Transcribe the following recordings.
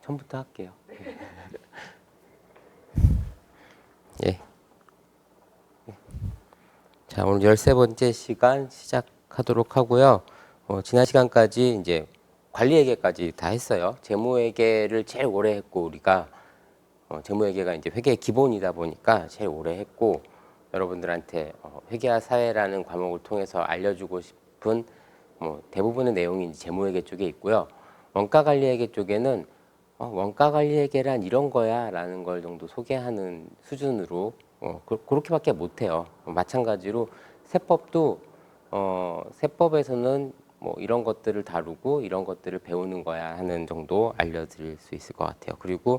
처음부터 할게요. 예. 자, 오늘 13번째 시간 시작하도록 하고요. 지난 시간까지 이제 관리회계까지 다 했어요. 재무회계를 제일 오래 했고, 우리가 재무회계가 이제 회계의 기본이다 보니까 제일 오래 했고, 여러분들한테 회계와 사회라는 과목을 통해서 알려주고 싶은 대부분의 내용이 이제 재무회계 쪽에 있고요. 원가관리회계 쪽에는 원가관리회계란 이런 거야 라는 걸 정도 소개하는 수준으로 그렇게밖에 못해요. 마찬가지로 세법도 세법에서는 뭐 이런 것들을 다루고 이런 것들을 배우는 거야 하는 정도 알려드릴 수 있을 것 같아요. 그리고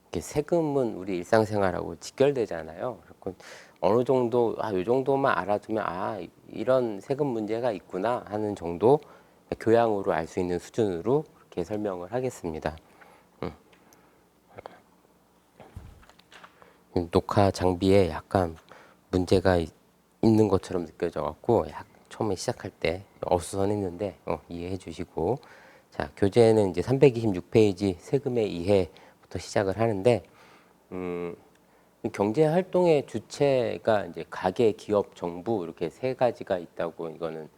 이렇게 세금은 우리 일상생활하고 직결되잖아요. 그리고 어느 정도 이 정도만 알아두면 이런 세금 문제가 있구나 하는 정도 교양으로 알 수 있는 수준으로 그렇게 설명을 하겠습니다. 녹화 장비에 약간 문제가 있는 것처럼 느껴져 갖고 처음에 시작할 때 어수선했는데 이해해 주시고, 자, 교재는 이제 326페이지 세금의 이해부터 시작을 하는데, 경제 활동의 주체가 이제 가계, 기업, 정부 이렇게 세 가지가 있다고, 이거는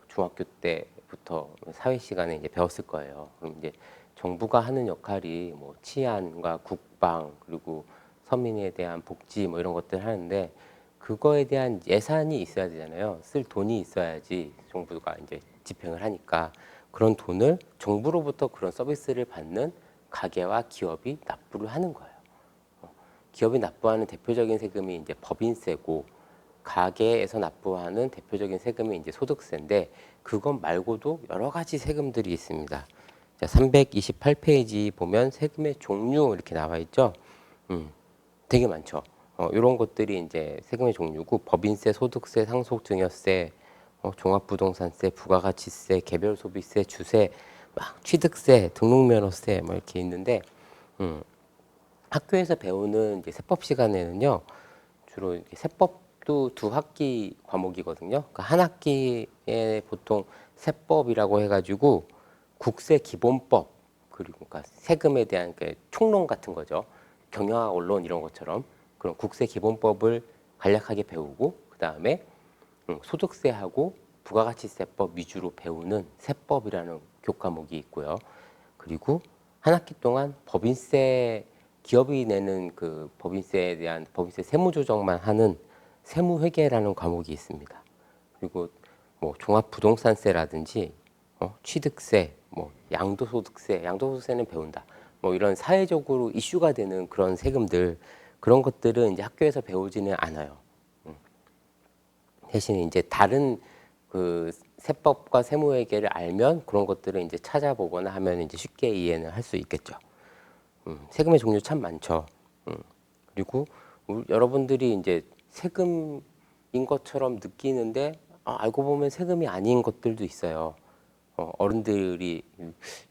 중학교 때부터 사회 시간에 이제 배웠을 거예요. 그럼 이제 정부가 하는 역할이 뭐 치안과 국방 그리고 서민에 대한 복지 뭐 이런 것들 하는데, 그거에 대한 예산이 있어야 되잖아요. 쓸 돈이 있어야지 정부가 이제 집행을 하니까, 그런 돈을 정부로부터 그런 서비스를 받는 가게와 기업이 납부를 하는 거예요. 기업이 납부하는 대표적인 세금이 이제 법인세고, 가게에서 납부하는 대표적인 세금이 이제 소득세인데, 그것 말고도 여러 가지 세금들이 있습니다. 자, 328페이지 보면 세금의 종류 이렇게 나와 있죠. 되게 많죠. 이런 것들이 이제 세금의 종류고, 법인세, 소득세, 상속증여세, 종합부동산세, 부가가치세, 개별소비세, 주세, 막 취득세, 등록면허세 뭐 이렇게 있는데, 학교에서 배우는 이제 세법 시간에는요, 주로 이렇게 세법도 두 학기 과목이거든요. 그러니까 한 학기에 보통 세법이라고 해가지고 국세 기본법, 그리고 그러니까 세금에 대한 그 총론 같은 거죠. 경영학 언론 이런 것처럼 그런 국세 기본법을 간략하게 배우고, 그 다음에 소득세하고 부가가치세법 위주로 배우는 세법이라는 교과목이 있고요. 그리고 한 학기 동안 법인세, 기업이 내는 그 법인세에 대한 법인세 세무 조정만 하는 세무회계라는 과목이 있습니다. 그리고 뭐 종합부동산세라든지 취득세, 뭐 양도소득세는 배운다. 뭐 이런 사회적으로 이슈가 되는 그런 세금들, 그런 것들은 이제 학교에서 배우지는 않아요. 대신에 이제 다른 그 세법과 세무회계를 알면 그런 것들을 이제 찾아보거나 하면 이제 쉽게 이해는 할 수 있겠죠. 세금의 종류 참 많죠. 그리고 여러분들이 이제 세금인 것처럼 느끼는데, 알고 보면 세금이 아닌 것들도 있어요. 어른들이,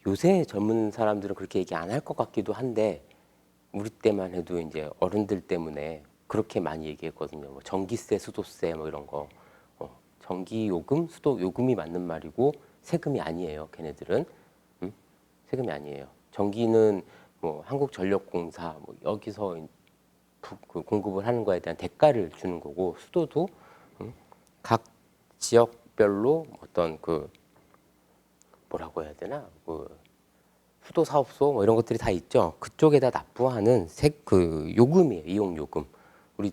요새 젊은 사람들은 그렇게 얘기 안 할 것 같기도 한데, 우리 때만 해도 이제 어른들 때문에 그렇게 많이 얘기했거든요. 뭐 전기세, 수도세 뭐 이런 거. 전기요금, 수도요금이 맞는 말이고 세금이 아니에요. 걔네들은 세금이 아니에요. 전기는 뭐 한국전력공사 뭐 여기서 그 공급을 하는 거에 대한 대가를 주는 거고, 수도도 각 지역별로 어떤 그 뭐라고 해야 되나, 그 수도 사업소 뭐 이런 것들이 다 있죠. 그쪽에다 납부하는 그 요금이에요. 이용 요금. 우리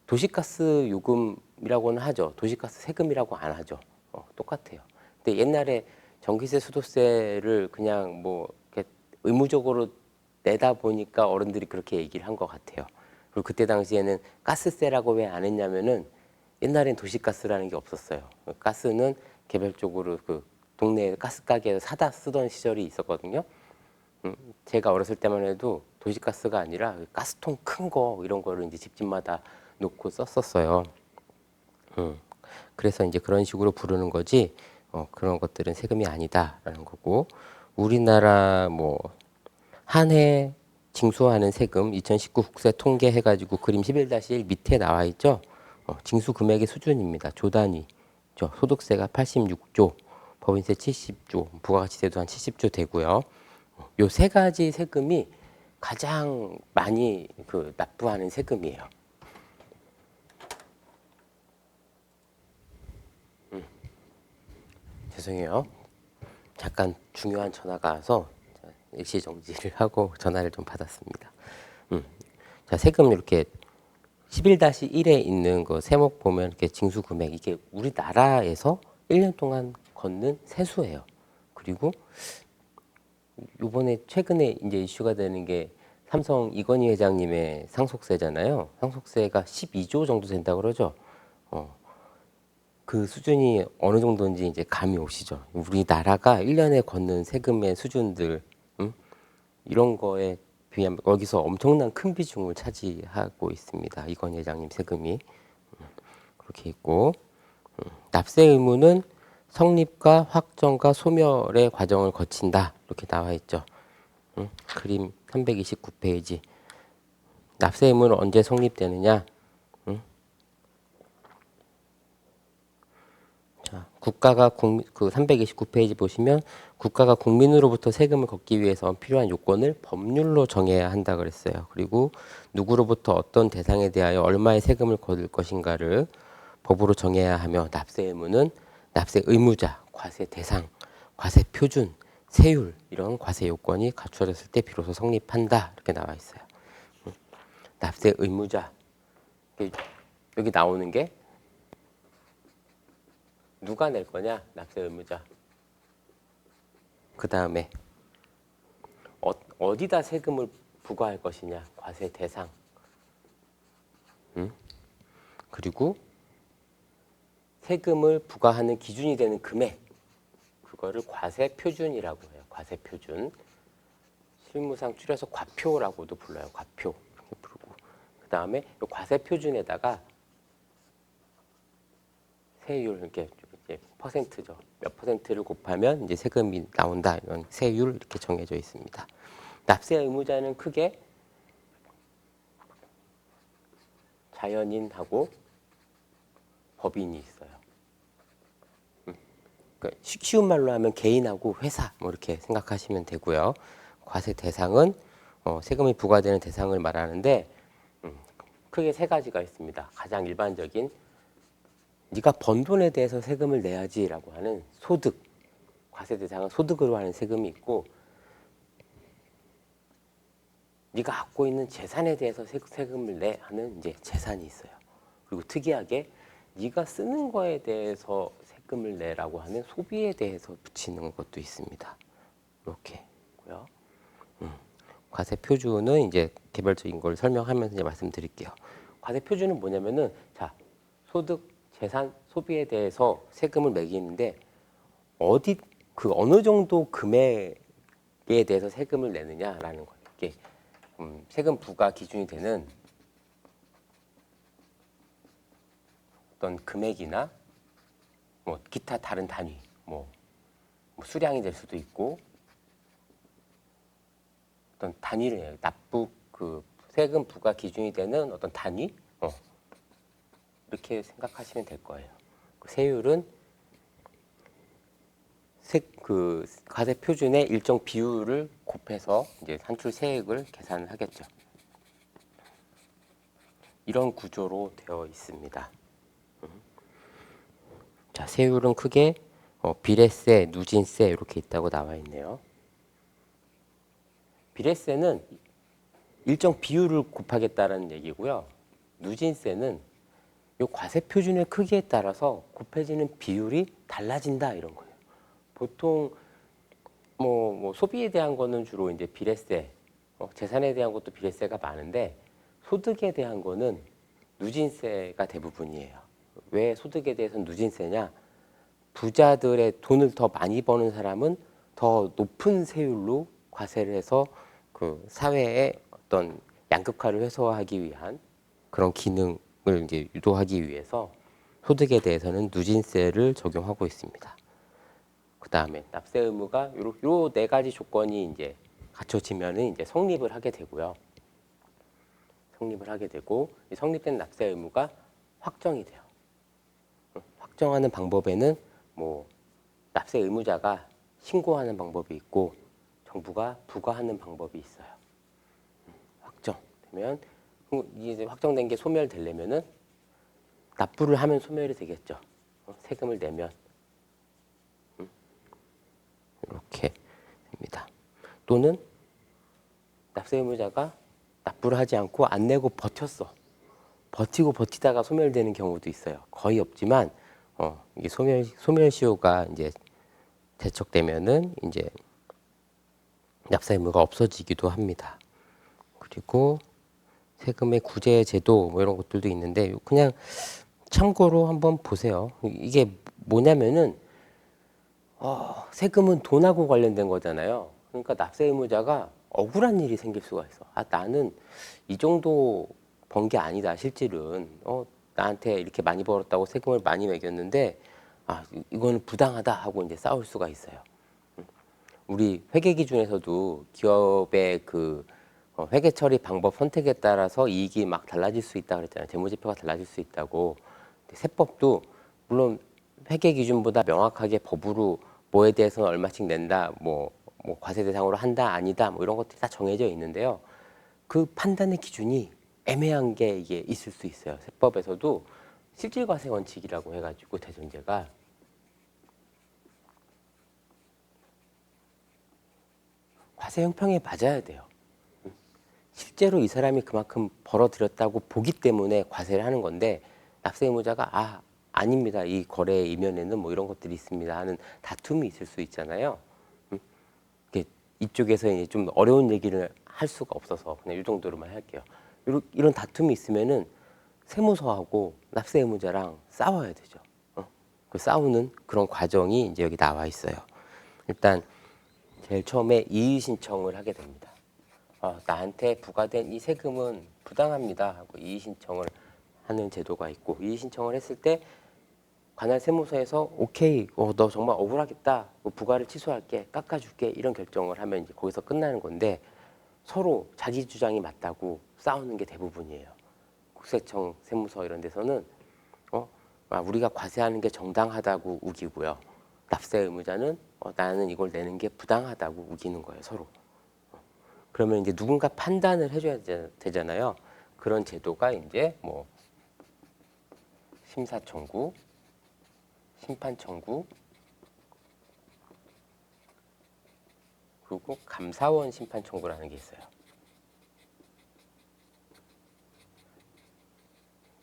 도시가스 요금이라고는 하죠. 도시가스 세금이라고 안 하죠. 똑같아요. 근데 옛날에 전기세, 수도세를 그냥 뭐 이렇게 의무적으로 내다 보니까 어른들이 그렇게 얘기를 한 것 같아요. 그리고 그때 당시에는 가스세라고 왜 안 했냐면은, 옛날엔 도시가스라는 게 없었어요. 가스는 개별적으로 그 동네 가스 가게에서 사다 쓰던 시절이 있었거든요. 제가 어렸을 때만 해도 도시가스가 아니라 가스통 큰 거 이런 거를 이제 집집마다 놓고 썼었어요. 그래서 이제 그런 식으로 부르는 거지, 그런 것들은 세금이 아니다라는 거고, 우리나라 뭐 한 해 징수하는 세금 2019 국세 통계 해가지고 그림 11-1 밑에 나와 있죠. 징수 금액의 수준입니다. 조 단위. 소득세가 86조, 법인세 70조, 부가가치세도 한 70조 되고요. 요 세 가지 세금이 가장 많이 납부하는 세금이에요. 죄송해요. 잠깐 중요한 전화가 와서 일시 정지를 하고 전화를 좀 받았습니다. 자, 세금 이렇게 11-1에 있는 그 세목 보면 이렇게 징수 금액 이게 우리나라에서 1년 동안 걷는 세수예요. 그리고 요번에 최근에 이제 이슈가 되는 게 삼성 이건희 회장님의 상속세잖아요. 상속세가 12조 정도 된다고 그러죠. 그 수준이 어느 정도인지 이제 감이 오시죠. 우리나라가 1년에 걷는 세금의 수준들, 이런 거에 비하면 여기서 엄청난 큰 비중을 차지하고 있습니다. 이건희 회장님 세금이. 그렇게 있고, 납세 의무는 성립과 확정과 소멸의 과정을 거친다. 이렇게 나와 있죠. 그림 329페이지. 납세 의무는 언제 성립되느냐? 자, 국가가 그 329페이지 보시면 국가가 국민으로부터 세금을 걷기 위해서 필요한 요건을 법률로 정해야 한다 그랬어요. 그리고 누구로부터 어떤 대상에 대하여 얼마의 세금을 거둘 것인가를 법으로 정해야 하며 납세 의무는 납세 의무자, 과세 대상, 과세 표준, 세율 이런 과세 요건이 갖추어졌을 때 비로소 성립한다 이렇게 나와 있어요. 납세 의무자 여기 나오는 게 누가 낼 거냐? 납세 의무자. 그 다음에 어디다 세금을 부과할 것이냐? 과세 대상. 그리고 세금을 부과하는 기준이 되는 금액. 그거를 과세 표준이라고 해요. 과세 표준. 실무상 줄여서 과표라고도 불러요. 과표. 이렇게 부르고. 그 다음에 과세 표준에다가 세율 이렇게 퍼센트죠. 몇 퍼센트를 곱하면 이제 세금이 나온다. 이런 세율 이렇게 정해져 있습니다. 납세 의무자는 크게 자연인하고 법인이 있어요. 그러니까 쉬운 말로 하면 개인하고 회사 뭐 이렇게 생각하시면 되고요. 과세 대상은 세금이 부과되는 대상을 말하는데 크게 세 가지가 있습니다. 가장 일반적인 네가 번 돈에 대해서 세금을 내야지라고 하는 소득, 과세 대상은 소득으로 하는 세금이 있고 네가 갖고 있는 재산에 대해서 세금을 내 하는 이제 재산이 있어요. 그리고 특이하게 네가 쓰는 거에 대해서 세금을 내라고 하는 소비에 대해서 붙이는 것도 있습니다. 이렇게 있고요. 과세 표준은 이제 개별적인 걸 설명하면서 이제 말씀드릴게요. 과세 표준은 뭐냐면은 자 소득, 재산, 소비에 대해서 세금을 매기는데 어느 정도 금액에 대해서 세금을 내느냐라는 거예요. 이게 세금 부과 기준이 되는 어떤 금액이나 뭐 기타 다른 단위, 뭐 수량이 될 수도 있고 어떤 단위를 세금 부과 기준이 되는 어떤 단위 이렇게 생각하시면 될 거예요. 그 세율은 과세 표준의 일정 비율을 곱해서 이제 산출 세액을 계산을 하겠죠. 이런 구조로 되어 있습니다. 자, 세율은 크게 비례세, 누진세 이렇게 있다고 나와 있네요. 비례세는 일정 비율을 곱하겠다는 얘기고요. 누진세는 이 과세 표준의 크기에 따라서 곱해지는 비율이 달라진다 이런 거예요. 보통 뭐 소비에 대한 거는 주로 이제 비례세, 재산에 대한 것도 비례세가 많은데 소득에 대한 거는 누진세가 대부분이에요. 왜 소득에 대해서는 누진세냐? 부자들의 돈을 더 많이 버는 사람은 더 높은 세율로 과세를 해서 그 사회의 어떤 양극화를 해소하기 위한 그런 기능을 이제 유도하기 위해서 소득에 대해서는 누진세를 적용하고 있습니다. 그 다음에 납세 의무가 요 네 가지 조건이 이제 갖춰지면은 이제 성립을 하게 되고요. 성립을 하게 되고 이 성립된 납세 의무가 확정이 돼요. 확정하는 방법에는 뭐 납세 의무자가 신고하는 방법이 있고 정부가 부과하는 방법이 있어요. 확정되면 이제 확정된 게 소멸되려면은 납부를 하면 소멸이 되겠죠. 세금을 내면 이렇게 됩니다. 또는 납세 의무자가 납부를 하지 않고 안 내고 버티고 버티다가 소멸되는 경우도 있어요. 거의 없지만 이게 소멸시효가 이제 제척되면은 이제 납세 의무가 없어지기도 합니다. 그리고 세금의 구제 제도 뭐 이런 것들도 있는데 그냥 참고로 한번 보세요. 이게 뭐냐면은 세금은 돈하고 관련된 거잖아요. 그러니까 납세 의무자가 억울한 일이 생길 수가 있어. 나는 이 정도 번 게 아니다. 실질은 나한테 이렇게 많이 벌었다고 세금을 많이 매겼는데 이거는 부당하다 하고 이제 싸울 수가 있어요. 우리 회계 기준에서도 기업의 그 회계 처리 방법 선택에 따라서 이익이 막 달라질 수 있다 그랬잖아요. 재무제표가 달라질 수 있다고. 세법도 물론 회계 기준보다 명확하게 법으로 뭐에 대해서는 얼마씩 낸다, 뭐 과세 대상으로 한다, 아니다, 뭐 이런 것들이 다 정해져 있는데요. 그 판단의 기준이 애매한 게 이게 있을 수 있어요. 세법에서도 실질과세 원칙이라고 해가지고 대전제가 과세 형평에 맞아야 돼요. 실제로 이 사람이 그만큼 벌어들였다고 보기 때문에 과세를 하는 건데 납세 의무자가 아닙니다. 이 거래 이면에는 뭐 이런 것들이 있습니다 하는 다툼이 있을 수 있잖아요. 이쪽에서 이제 좀 어려운 얘기를 할 수가 없어서 그냥 이 정도로만 할게요. 이런 다툼이 있으면은 세무서하고 납세 의무자랑 싸워야 되죠. 그 싸우는 그런 과정이 이제 여기 나와 있어요. 일단 제일 처음에 이의 신청을 하게 됩니다. 나한테 부과된 이 세금은 부당합니다 하고 이의 신청을 하는 제도가 있고 이의 신청을 했을 때 관할 세무서에서 오케이, 너 정말 억울하겠다, 부과를 취소할게, 깎아줄게 이런 결정을 하면 이제 거기서 끝나는 건데 서로 자기 주장이 맞다고 싸우는 게 대부분이에요. 국세청, 세무서 이런 데서는 우리가 과세하는 게 정당하다고 우기고요. 납세 의무자는 나는 이걸 내는 게 부당하다고 우기는 거예요, 서로. 그러면 이제 누군가 판단을 해줘야 되잖아요. 그런 제도가 이제 뭐 심사 청구, 심판 청구, 그리고 감사원 심판 청구라는 게 있어요.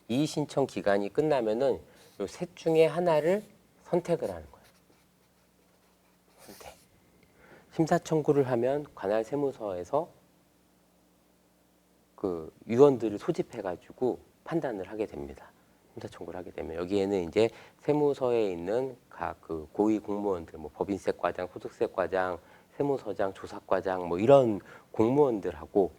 이의 신청 기간이 끝나면은 요 셋 중에 하나를 선택을 하는 거예요. 선택. 심사 청구를 하면 관할 세무서에서 그 위원들을 소집해가지고 판단을 하게 됩니다. 심사 청구를 하게 되면 여기에는 이제 세무서에 있는 각 그 고위 공무원들, 뭐 법인세과장, 소득세과장, 세무서장, 조사과장 뭐 이런 공무원들하고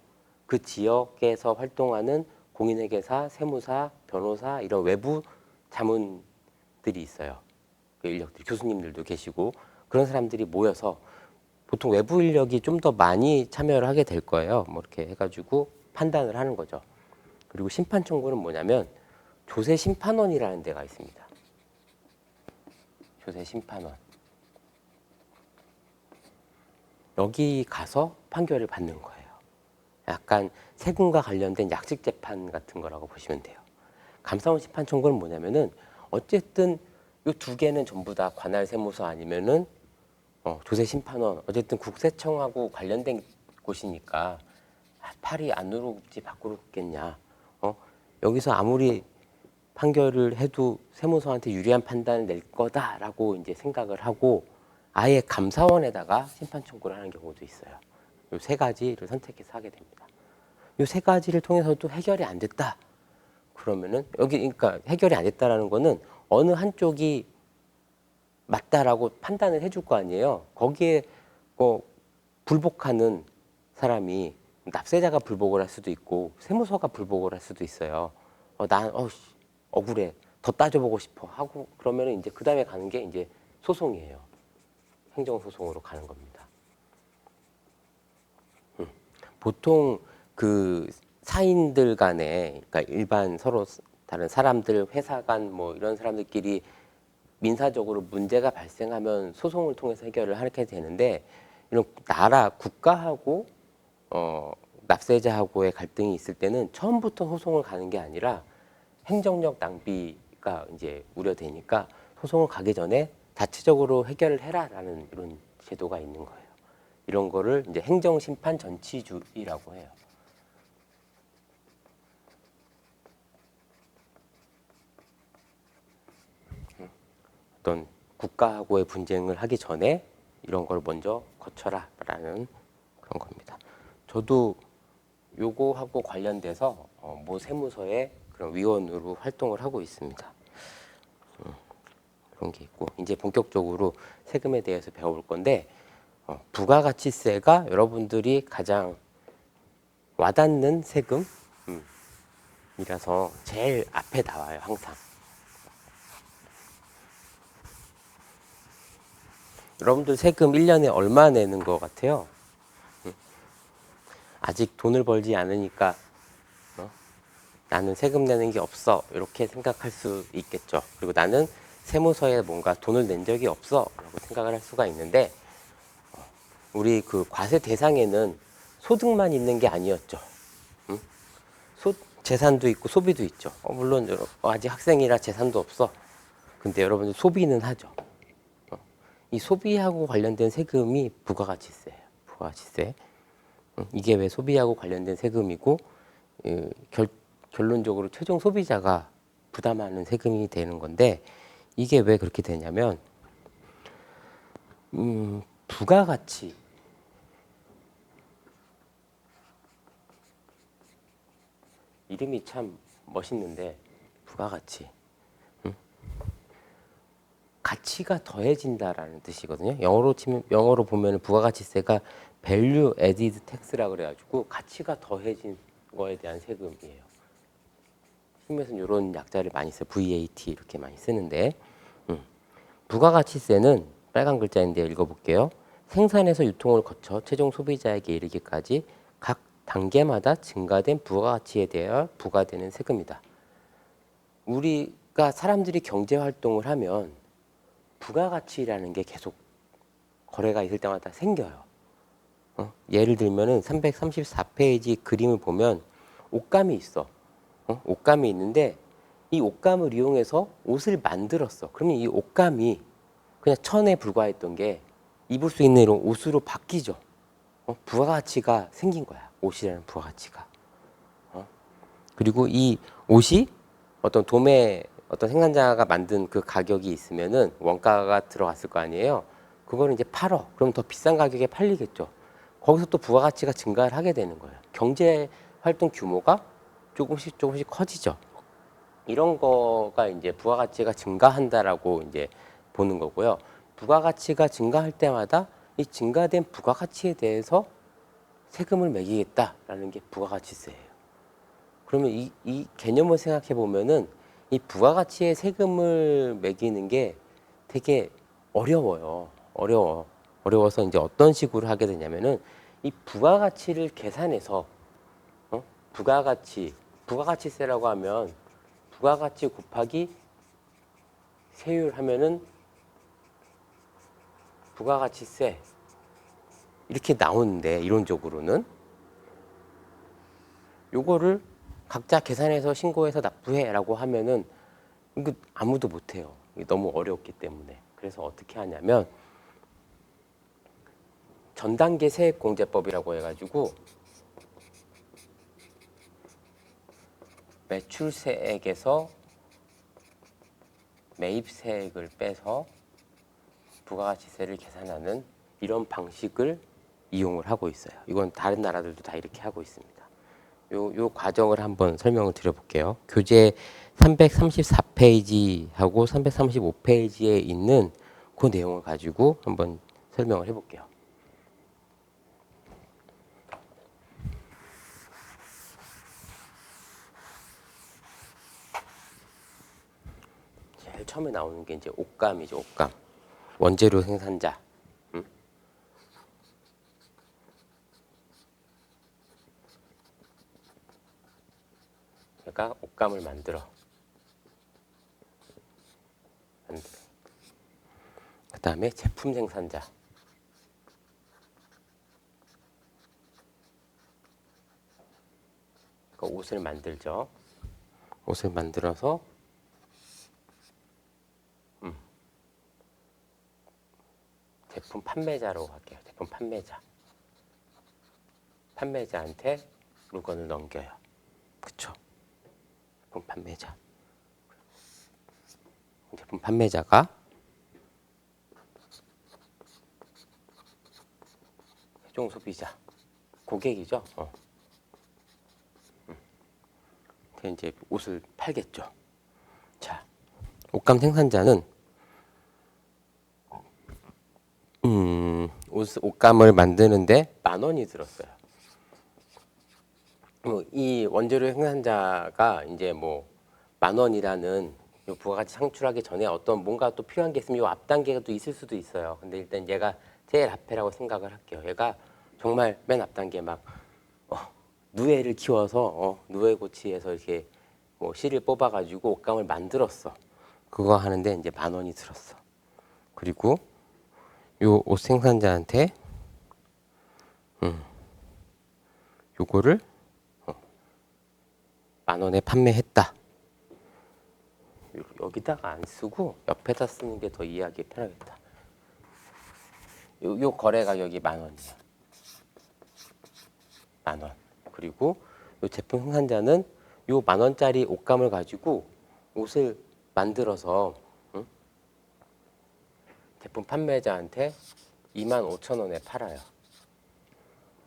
그 지역에서 활동하는 공인회계사, 세무사, 변호사 이런 외부 자문들이 있어요. 그 인력들, 교수님들도 계시고 그런 사람들이 모여서 보통 외부 인력이 좀 더 많이 참여를 하게 될 거예요. 뭐 이렇게 해가지고 판단을 하는 거죠. 그리고 심판 청구는 뭐냐면 조세 심판원이라는 데가 있습니다. 조세 심판원. 여기 가서 판결을 받는 거예요. 약간 세금과 관련된 약식 재판 같은 거라고 보시면 돼요. 감사원 심판 청구는 뭐냐면은 어쨌든 이 두 개는 전부 다 관할 세무서 아니면은 조세 심판원 어쨌든 국세청하고 관련된 곳이니까 팔이 안으로 굽지 밖으로 굽겠냐. 여기서 아무리 판결을 해도 세무서한테 유리한 판단을 낼 거다라고 이제 생각을 하고 아예 감사원에다가 심판 청구를 하는 경우도 있어요. 이 세 가지를 선택해서 하게 됩니다. 이 세 가지를 통해서도 해결이 안 됐다. 그러면은 여기 그러니까 해결이 안 됐다라는 거는 어느 한쪽이 맞다라고 판단을 해줄 거 아니에요. 거기에 불복하는 사람이 납세자가 불복을 할 수도 있고 세무서가 불복을 할 수도 있어요. 난 억울해. 더 따져보고 싶어 하고 그러면은 이제 그 다음에 가는 게 이제 소송이에요. 행정소송으로 가는 겁니다. 보통 그 사인들 간에 그러니까 일반 서로 다른 사람들 회사 간 뭐 이런 사람들끼리 민사적으로 문제가 발생하면 소송을 통해서 해결을 하게 되는데 이런 나라 국가하고 납세자하고의 갈등이 있을 때는 처음부터 소송을 가는 게 아니라 행정력 낭비가 이제 우려되니까 소송을 가기 전에 자체적으로 해결을 해라라는 이런 제도가 있는 거예요. 이런 거를 이제 행정심판 전치주의라고 해요. 어떤 국가하고의 분쟁을 하기 전에 이런 걸 먼저 거쳐라라는 그런 겁니다. 저도 요거하고 관련돼서 모 세무서의 그런 위원으로 활동을 하고 있습니다. 그런 게 있고 이제 본격적으로 세금에 대해서 배워볼 건데 부가가치세가 여러분들이 가장 와닿는 세금이라서 제일 앞에 나와요 항상. 여러분들 세금 1년에 얼마 내는 것 같아요? 아직 돈을 벌지 않으니까 나는 세금 내는 게 없어 이렇게 생각할 수 있겠죠. 그리고 나는 세무서에 뭔가 돈을 낸 적이 없어 라고 생각을 할 수가 있는데 우리 그 과세 대상에는 소득만 있는 게 아니었죠. 재산도 있고 소비도 있죠. 물론 아직 학생이라 재산도 없어. 근데 여러분들 소비는 하죠. 이 소비하고 관련된 세금이 부가가치세예요. 부가가치세. 이게 왜 소비하고 관련된 세금이고 결론적으로 최종 소비자가 부담하는 세금이 되는 건데 이게 왜 그렇게 되냐면 부가가치 이름이 참 멋있는데 부가가치 가치가 더해진다라는 뜻이거든요. 영어로 보면 부가가치세가 Value Added Tax라 그래가지고 가치가 더해진 거에 대한 세금이에요. 시중에서는 이런 약자를 많이 써요. VAT 이렇게 많이 쓰는데 부가가치세는 빨간 글자인데 읽어볼게요. 생산에서 유통을 거쳐 최종 소비자에게 이르기까지 각 단계마다 증가된 부가가치에 대하여 부과되는 세금이다. 우리가 사람들이 경제 활동을 하면 부가가치라는 게 계속 거래가 있을 때마다 생겨요. 예를 들면은 334페이지 그림을 보면 옷감이 있어. 옷감이 있는데 이 옷감을 이용해서 옷을 만들었어. 그러면 이 옷감이 그냥 천에 불과했던 게 입을 수 있는 이런 옷으로 바뀌죠. 부가가치가 생긴 거야. 옷이라는 부가가치가. 그리고 이 옷이 어떤 어떤 생산자가 만든 그 가격이 있으면은 원가가 들어갔을 거 아니에요. 그거를 이제 팔어. 그럼 더 비싼 가격에 팔리겠죠. 거기서 또 부가가치가 증가를 하게 되는 거예요. 경제 활동 규모가 조금씩 커지죠. 이런 거가 이제 부가가치가 증가한다라고 이제 보는 거고요. 부가가치가 증가할 때마다 이 증가된 부가가치에 대해서 세금을 매기겠다라는 게 부가가치세예요. 그러면 이 개념을 생각해 보면은 이 부가가치에 세금을 매기는 게 되게 어려워요. 어려워서 이제 어떤 식으로 하게 되냐면은 이 부가가치를 계산해서 부가가치세라고 하면 부가가치 곱하기 세율 하면은 부가가치세 이렇게 나오는데 이론적으로는 요거를 각자 계산해서 신고해서 납부해라고 하면은 이거 아무도 못해요. 너무 어렵기 때문에. 그래서 어떻게 하냐면 전단계 세액공제법이라고 해가지고 매출세액에서 매입세액을 빼서 부가가치세를 계산하는 이런 방식을 이용을 하고 있어요. 이건 다른 나라들도 다 이렇게 하고 있습니다. 요 과정을 한번 설명을 드려볼게요. 교재 334페이지하고 335페이지에 있는 그 내용을 가지고 한번 설명을 해볼게요. 제일 처음에 나오는 게 이제 옷감이죠. 옷감. 원재료 생산자. 제가 옷감을 만들어. 그 다음에 제품 생산자. 그러니까 옷을 만들죠. 옷을 만들어서 제품 판매자로 할게요. 제품 판매자. 판매자한테 물건을 넘겨요. 그쵸? 제품 판매자. 제품 판매자가 최종 소비자, 고객이죠. 이제 옷을 팔겠죠. 자, 옷감 생산자는 옷감을 만드는데 10,000원이 들었어요. 이 원재료 생산자가 이제 뭐 10,000원이라는 부가가치 창출하기 전에 어떤 뭔가 또 필요한 게 있으면 이 앞 단계가 또 있을 수도 있어요. 근데 일단 얘가 제일 앞에라고 생각을 할게요. 얘가 정말 맨 앞 단계 막 누에를 키워서 누에고치에서 이렇게 뭐 씨를 뽑아가지고 옷감을 만들었어. 그거 하는데 이제 10,000원이 들었어. 그리고 요 옷 생산자한테 요거를 10,000원에 판매했다. 여기다가 안 쓰고 옆에다 쓰는 게 더 이해하기 편하겠다. 요 거래 가격이 10,000원이에요. 10,000원. 그리고 요 제품 생산자는 요 10,000원짜리 옷감을 가지고 옷을 만들어서 제품 판매자한테 25,000원에 팔아요.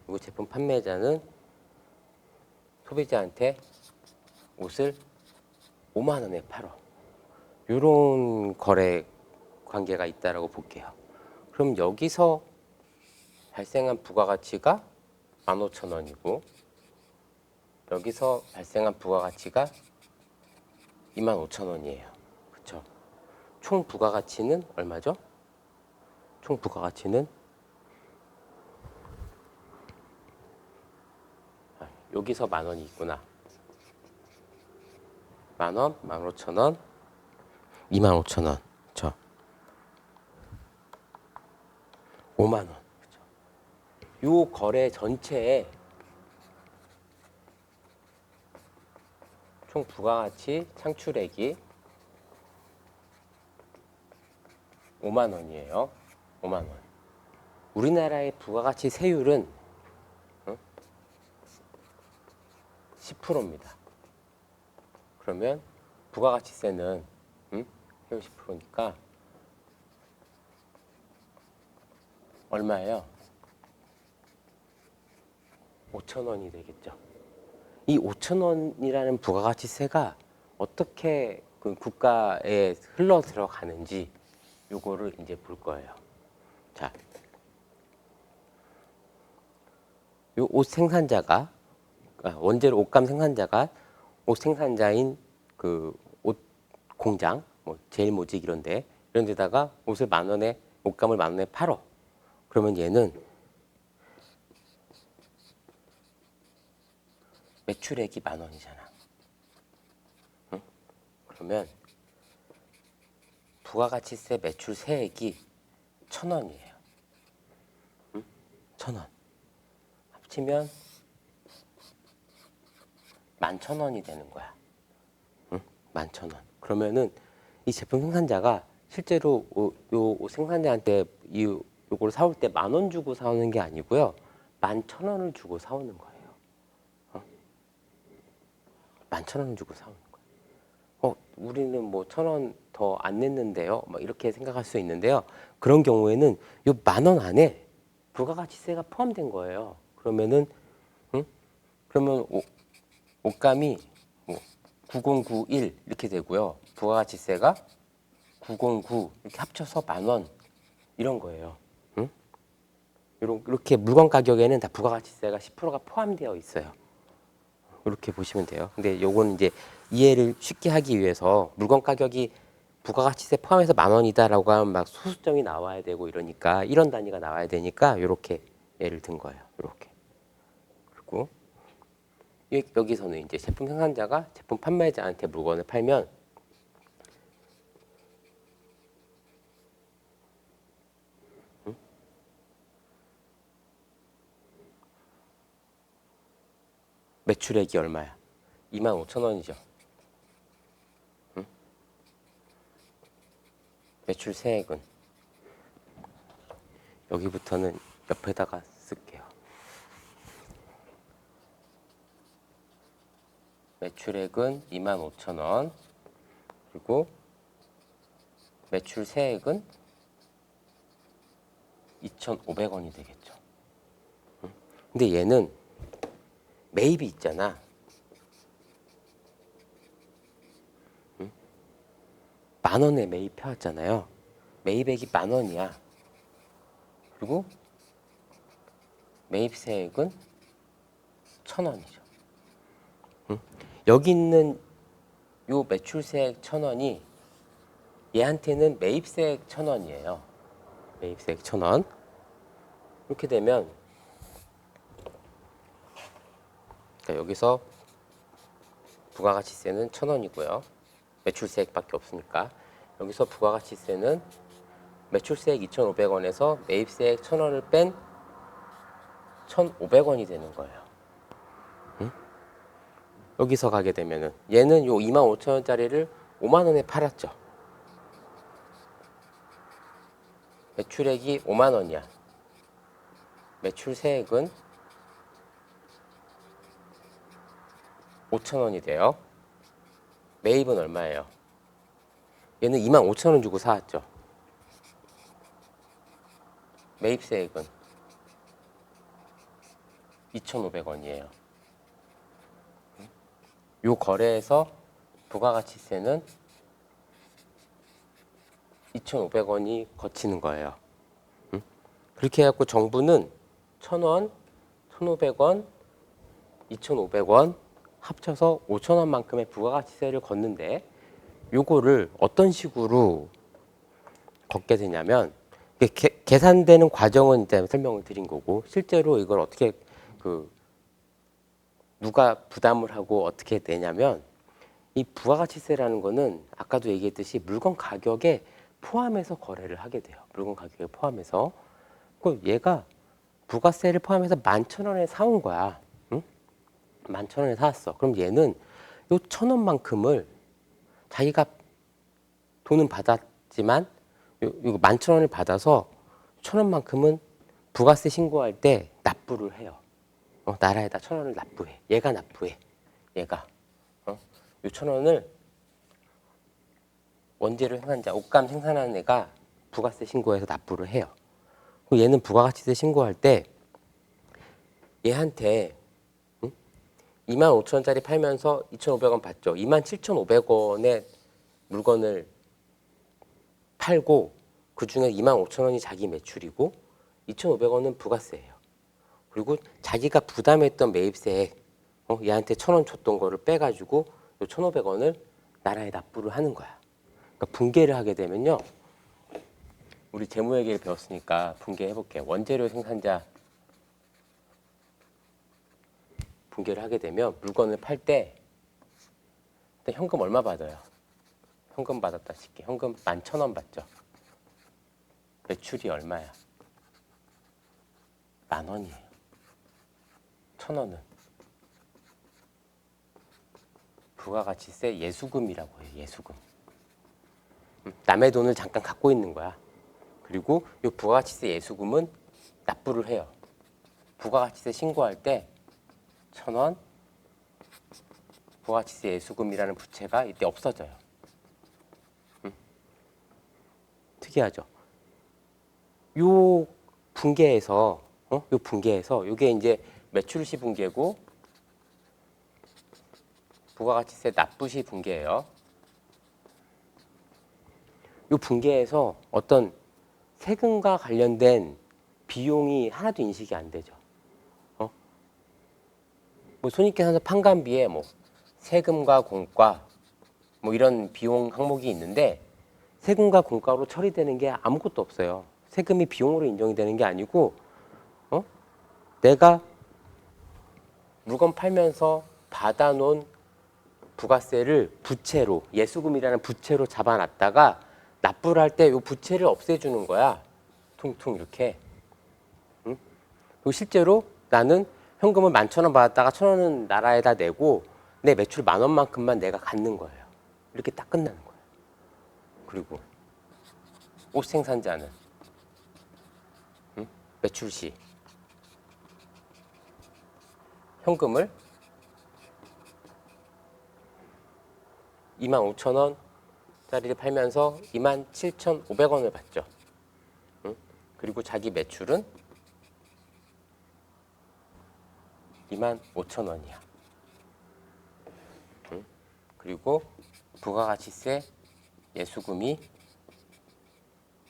그리고 제품 판매자는 소비자한테 옷을 50,000원에 팔어. 이런 거래 관계가 있다라고 볼게요. 그럼 여기서 발생한 부가가치가 15,000원이고 여기서 발생한 부가가치가 25,000원이에요. 그렇죠? 총 부가가치는 얼마죠? 총 부가가치는 여기서 10,000원이 있구나. 10,000원, 15,000원, 25,000원. 그렇죠? 50,000원. 그렇죠? 요 거래 전체에 총 부가가치 창출액이 50,000원이에요. 50,000원. 우리나라의 부가가치 세율은 10%입니다. 그러면 부가가치세는 세율 10%니까 얼마예요? 5,000원이 되겠죠. 이 5,000원이라는 부가가치세가 어떻게 그 국가에 흘러 들어가는지 요거를 이제 볼 거예요. 자, 요 옷 생산자가 원재료 옷감 생산자가 옷 생산자인 그 옷 공장, 뭐 제일모직 이런 데다가 옷을 10,000원에 옷감을 10,000원에 팔어. 그러면 얘는 매출액이 10,000원이잖아. 응? 그러면 부가가치세 매출세액이 1,000원이에요. 1,000원. 합치면 11,000원이 되는 거야. 11,000원. 그러면은 이 제품 생산자가 실제로 요 생산자한테 요걸 사올 때 10,000원 주고 사오는 게 아니고요. 11,000원을 주고 사오는 거예요. 11,000원을 주고 사오는 거예요. 우리는 뭐 1,000원 더 안 냈는데요. 뭐 이렇게 생각할 수 있는데요. 그런 경우에는 요 10,000원 안에 부가가치세가 포함된 거예요. 그러면은 그러면 옷감이 뭐 9,091 이렇게 되고요. 부가가치세가 909 이렇게 합쳐서 10,000원 이런 거예요. 이렇게 물건 가격에는 다 부가가치세가 10%가 포함되어 있어요. 이렇게 보시면 돼요. 근데 요거는 이제 이해를 쉽게 하기 위해서 물건 가격이 부가가치세 포함해서 10,000원이다라고 하면 막 소수점이 나와야 되고 이러니까 이런 단위가 나와야 되니까 이렇게 예를 든 거예요. 이렇게. 그리고 여기서는 이제 제품 생산자가 제품 판매자한테 물건을 팔면 매출액이 얼마야? 25,000원이죠. 응? 매출 세액은 여기부터는 옆에다가 쓸게요. 매출액은 25,000원. 그리고 매출 세액은 2,500원이 되겠죠. 근데 얘는 매입이 있잖아. 만 원에 매입해왔잖아요. 매입액이 10,000원이야. 그리고 매입세액은 1,000원이죠. 여기 있는 요 매출세액 1,000원이 얘한테는 매입세액 1,000원이에요. 매입세액 1,000원. 이렇게 되면 그러니까 여기서 부가가치세는 1,000원이고요. 매출세액밖에 없으니까. 여기서 부가가치세는 매출세액 2,500원에서 매입세액 1,000원을 뺀 1,500원이 되는 거예요. 응? 여기서 가게 되면은 얘는 요 25,000원짜리를 5만 원에 팔았죠. 매출액이 5만 원이야. 매출세액은 5,000원이 돼요. 매입은 얼마예요? 얘는 25,000원 주고 사왔죠. 매입세액은 2,500원이에요. 요 거래에서 부가가치세는 2,500원이 거치는 거예요. 그렇게 해갖고 정부는 1,000원, 1,500원, 2,500원 합쳐서 5,000원만큼의 부가가치세를 걷는데 요거를 어떤 식으로 걷게 되냐면 계산되는 과정은 이제 설명을 드린 거고 실제로 이걸 어떻게 누가 부담을 하고 어떻게 되냐면 이 부가가치세라는 거는 아까도 얘기했듯이 물건 가격에 포함해서 거래를 하게 돼요. 물건 가격에 포함해서. 그 얘가 부가세를 포함해서 11,000원에 사온 거야. 응? 11,000원에 사왔어. 그럼 얘는 요 1,000원만큼을 자기가 돈은 받았지만 이거 11,000원을 받아서 1,000원만큼은 부가세 신고할 때 납부를 해요. 나라에다 1,000원을 납부해. 얘가 납부해. 얘가. 요 1,000원을 원재료 생산자, 옷감 생산하는 애가 부가세 신고해서 납부를 해요. 그리고 얘는 부가가치세 신고할 때 얘한테 25,000원짜리 팔면서 2,500원 받죠. 27,500원의 물건을 팔고 그중에 25,000원이 자기 매출이고 2,500원은 부가세예요. 그리고 자기가 부담했던 매입세액 얘한테 1,000원 줬던 거를 빼가지고 요 1,500원을 나라에 납부를 하는 거야. 그러니까 분개를 하게 되면요. 우리 재무회계를 배웠으니까 분개해볼게요. 원재료 생산자 분개를 하게 되면 물건을 팔 때 일단 현금 얼마 받아요? 현금 받았다 칠게. 현금 11,000원 받죠. 매출이 얼마야? 10,000원이에요. 1,000원은 부가가치세 예수금이라고 해요. 예수금. 남의 돈을 잠깐 갖고 있는 거야. 그리고 이 부가가치세 예수금은 납부를 해요. 부가가치세 신고할 때 1,000원 부가가치세 예수금이라는 부채가 이때 없어져요. 특이하죠. 요 분계에서 요 분계에서 요게 이제 매출시 분계고 부가가치세 납부시 분계예요. 요 분계에서 어떤 세금과 관련된 비용이 하나도 인식이 안 되죠. 뭐 손익계산서 판관비에 뭐 세금과 공과 뭐 이런 비용 항목이 있는데 세금과 공과로 처리되는 게 아무것도 없어요. 세금이 비용으로 인정이 되는 게 아니고 내가 물건 팔면서 받아놓은 부가세를 부채로 예수금이라는 부채로 잡아놨다가 납부를 할 때 이 부채를 없애주는 거야. 퉁퉁 이렇게. 그리고 실제로 나는 현금을 11,000원 받았다가 1,000원은 나라에다 내고 내 매출 10,000원만큼만 내가 갖는 거예요. 이렇게 딱 끝나는 거예요. 그리고 옷 생산자는 매출 시 현금을 25,000원짜리를 팔면서 27,500원을 받죠. 그리고 자기 매출은 25,000원이야. 그리고 부가가치세 예수금이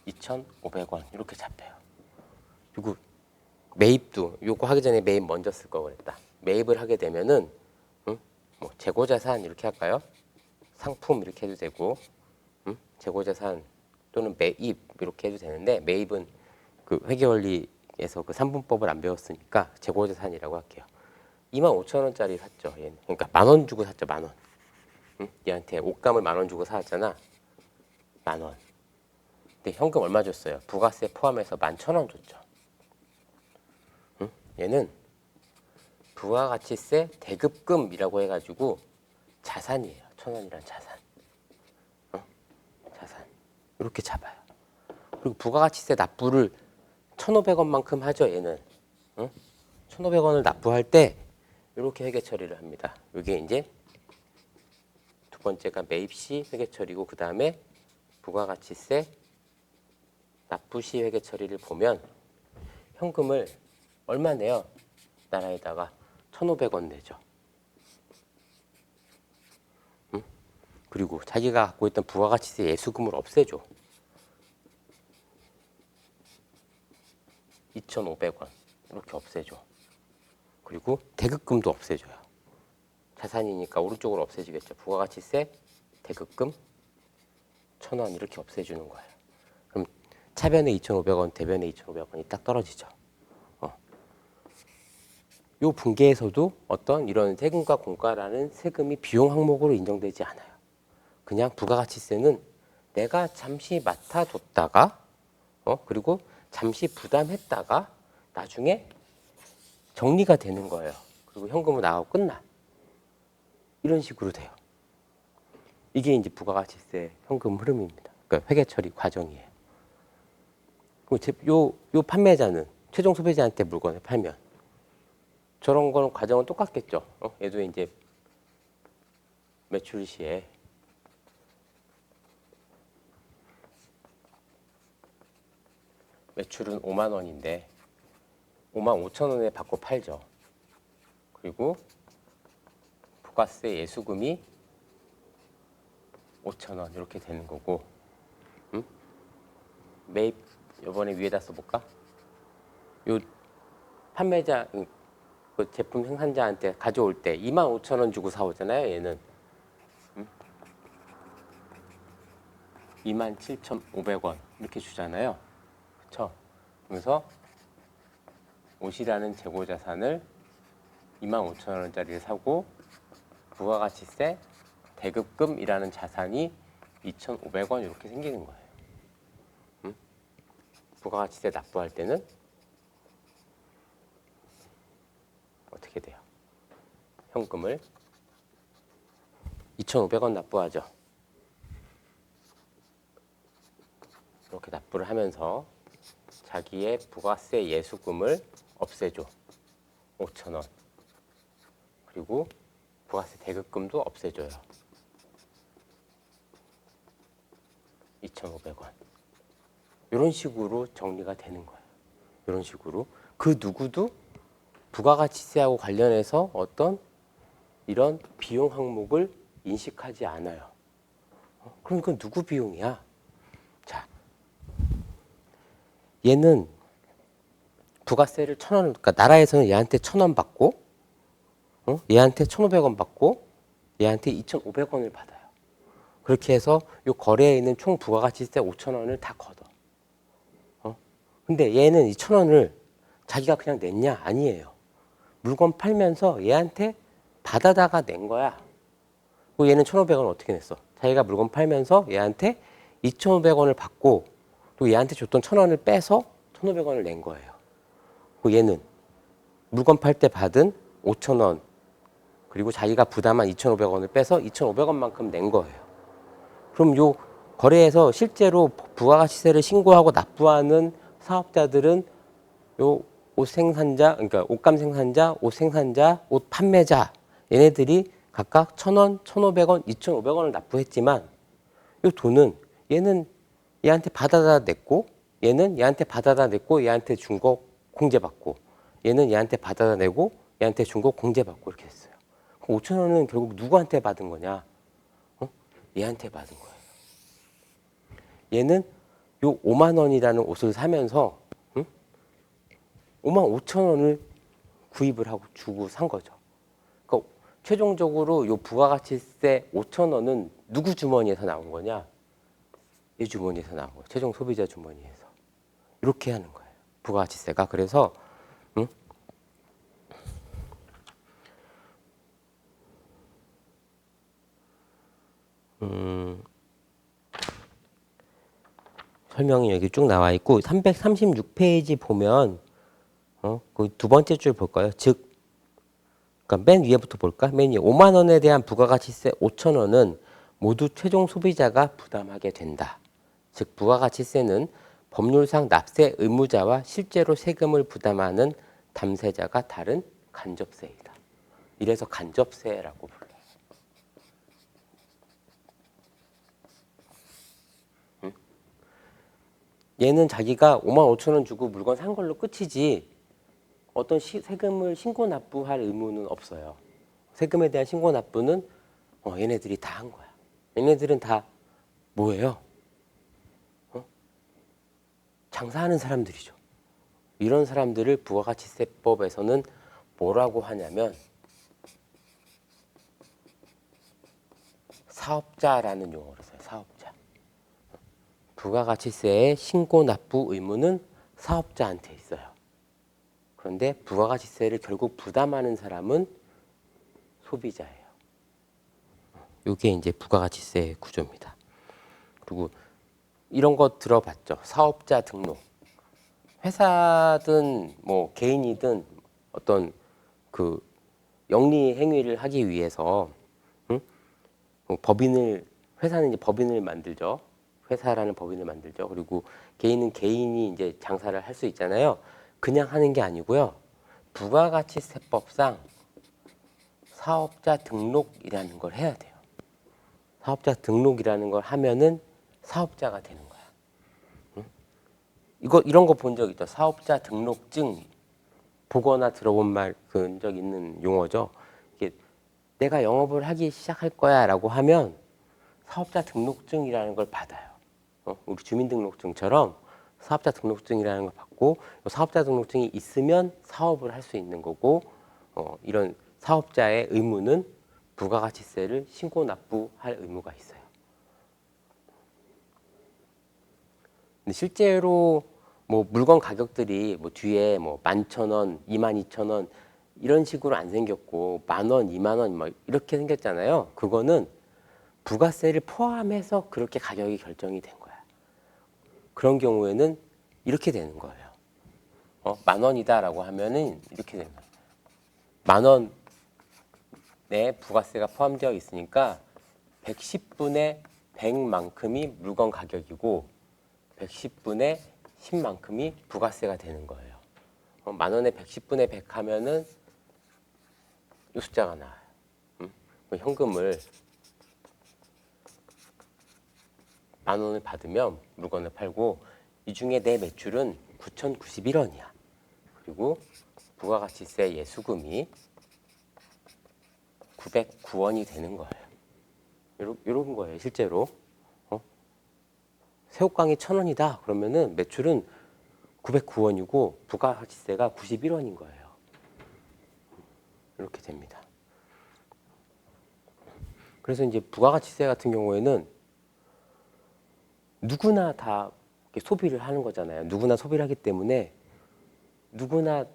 2,500원 이렇게 잡혀요. 그리고 매입도 요거 하기 전에 매입 먼저 쓸 거 그랬다. 매입을 하게 되면은 뭐 재고자산 이렇게 할까요? 상품 이렇게 해도 되고 재고자산 또는 매입 이렇게 해도 되는데 매입은 그 회계원리에서 그 3분법을 안 배웠으니까 재고자산이라고 할게요. 25,000원짜리 샀죠. 얘는. 그러니까 10,000원 주고 샀죠. 10,000원. 얘한테 옷감을 10,000원 주고 사왔잖아. 10,000원. 근데 현금 얼마 줬어요? 부가세 포함해서 11,000원 줬죠. 얘는 부가가치세 대급금이라고 해가지고 자산이에요. 1,000원이란 자산. 자산. 이렇게 잡아요. 그리고 부가가치세 납부를 1,500원만큼 하죠. 얘는. 1,500원을 납부할 때 이렇게 회계 처리를 합니다. 이게 이제 두 번째가 매입 시 회계 처리고 그 다음에 부가가치세 납부 시 회계 처리를 보면 현금을 얼마 내요? 나라에다가 1,500원 내죠. 그리고 자기가 갖고 있던 부가가치세 예수금을 없애줘. 2,500원 이렇게 없애줘. 그리고 대급금도 없애줘요. 자산이니까 오른쪽으로 없애지겠죠. 부가가치세, 대급금, 1,000원 이렇게 없애주는 거예요. 그럼 차변에 2,500원, 대변에 2,500원이 딱 떨어지죠. 요 분계에서도 어떤 이런 세금과 공과라는 세금이 비용 항목으로 인정되지 않아요. 그냥 부가가치세는 내가 잠시 맡아뒀다가 그리고 잠시 부담했다가 나중에 정리가 되는 거예요. 그리고 현금으로 나가고 끝나. 이런 식으로 돼요. 이게 이제 부가가치세 현금 흐름입니다. 그러니까 회계 처리 과정이에요. 요 판매자는 최종 소비자한테 물건을 팔면 저런 거는 과정은 똑같겠죠. 얘도 이제 매출 시에 매출은 5만 원인데 5만 5천 원에 받고 팔죠. 그리고 부가세 예수금이 5천 원 이렇게 되는 거고 매입 이번에 위에다 써볼까? 요 판매자 그 제품 생산자한테 가져올 때 2만 5천 원 주고 사오잖아요. 얘는 27,500원 이렇게 주잖아요. 그렇죠? 그래서 옷이라는 재고자산을 25,000원짜리를 사고 부가가치세 대급금이라는 자산이 2,500원 이렇게 생기는 거예요. 부가가치세 납부할 때는 어떻게 돼요? 현금을 2,500원 납부하죠. 이렇게 납부를 하면서 자기의 부가세 예수금을 없애줘. 5,000원. 그리고 부가세 대급금도 없애줘요. 2,500원. 이런 식으로 정리가 되는 거예요. 이런 식으로. 그 누구도 부가가치세하고 관련해서 어떤 이런 비용 항목을 인식하지 않아요. 그럼 이건 누구 비용이야? 자, 얘는 부가세를 1,000원, 그러니까 나라에서는 얘한테 1,000원 받고, 얘한테 1,500원 받고, 얘한테 2,500원을 받아요. 그렇게 해서 이 거래에 있는 총 부가가치세 5,000원을 다 걷어. 근데 얘는 이 1,000원을 자기가 그냥 냈냐? 아니에요. 물건 팔면서 얘한테 받아다가 낸 거야. 그리고 얘는 1,500원 어떻게 냈어? 자기가 물건 팔면서 얘한테 2,500원을 받고 또 얘한테 줬던 1,000원을 빼서 1,500원을 낸 거예요. 그리고 얘는 물건 팔 때 받은 5,000원 그리고 자기가 부담한 2,500원을 빼서 2,500원만큼 낸 거예요. 그럼 요 거래에서 실제로 부가가치세를 신고하고 납부하는 사업자들은 요 옷 생산자, 그러니까 옷감 생산자, 옷 생산자, 옷 판매자 얘네들이 각각 1,000원, 1,500원, 2,500원을 납부했지만 요 돈은 얘는 얘한테 받아다 냈고 얘는 얘한테 받아다 냈고 얘한테 준 거 공제받고 얘는 얘한테 받아다 내고 얘한테 준 거 공제받고 이렇게 됐어요. 그럼 5,000원은 결국 누구한테 받은 거냐? 얘한테 받은 거예요. 얘는 요 5만 원이라는 옷을 사면서 5만 5천 원을 구입을 하고 주고 산 거죠. 그러니까 최종적으로 요 부가가치세 5천 원은 누구 주머니에서 나온 거냐? 얘 주머니에서 나온 거예요. 최종 소비자 주머니에서. 이렇게 하는 거예요. 부가가치세가. 그래서 설명이 여기 쭉 나와 있고 336페이지 보면 그 두 번째 줄 볼까요? 즉, 그러니까 맨 위에부터 볼까? 맨 위에 5만 원에 대한 부가가치세 5천 원은 모두 최종 소비자가 부담하게 된다. 즉, 부가가치세는 법률상 납세 의무자와 실제로 세금을 부담하는 담세자가 다른 간접세이다. 이래서 간접세라고 불러요. 얘는 자기가 5만 5천 원 주고 물건 산 걸로 끝이지 어떤 세금을 신고 납부할 의무는 없어요. 세금에 대한 신고 납부는 얘네들이 다 한 거야. 얘네들은 다 뭐예요? 장사하는 사람들이죠. 이런 사람들을 부가가치세법에서는 뭐라고 하냐면 사업자라는 용어를 써요. 사업자. 부가가치세의 신고 납부 의무는 사업자한테 있어요. 그런데 부가가치세를 결국 부담하는 사람은 소비자예요. 이게 이제 부가가치세 구조입니다. 그리고 이런 거 들어봤죠. 사업자 등록. 회사든 뭐 개인이든 어떤 그 영리 행위를 하기 위해서 법인을 회사는 이제 법인을 만들죠. 회사라는 법인을 만들죠. 그리고 개인은 개인이 이제 장사를 할 수 있잖아요. 그냥 하는 게 아니고요. 부가가치세법상 사업자 등록이라는 걸 해야 돼요. 사업자 등록이라는 걸 하면은 사업자가 되는 거야. 이런 거 본 적 있죠? 사업자 등록증 보거나 들어본 말 본 적 있는 용어죠. 이게 내가 영업을 하기 시작할 거야라고 하면 사업자 등록증이라는 걸 받아요. 우리 주민등록증처럼 사업자 등록증이라는 걸 받고 사업자 등록증이 있으면 사업을 할 수 있는 거고 이런 사업자의 의무는 부가가치세를 신고 납부할 의무가 있어요. 근데 실제로 뭐 물건 가격들이 뭐 뒤에 뭐 11,000원, 22,000원 이런 식으로 안 생겼고 10,000원, 20,000원 막 이렇게 생겼잖아요. 그거는 부가세를 포함해서 그렇게 가격이 결정이 된 거야. 그런 경우에는 이렇게 되는 거예요. 10,000원이다라고 하면은 이렇게 되는 거예요. 10,000원에 부가세가 포함되어 있으니까 110분의 100만큼이 물건 가격이고 110분의 10만큼이 부가세가 되는 거예요. 10,000원에 110분의 100 하면은 이 숫자가 나와요. 현금을 10,000원을 받으면 물건을 팔고 이 중에 내 매출은 9,091원이야. 그리고 부가가치세 예수금이 909원이 되는 거예요. 이런 거예요, 실제로. 새우깡이 1,000원이다. 그러면은 매출은 909원이고 부가가치세가 91원인 거예요. 이렇게 됩니다. 그래서 이제 부가가치세 같은 경우에는 누구나 다 소비를 하는 거잖아요. 누구나 소비를 하기 때문에 누구나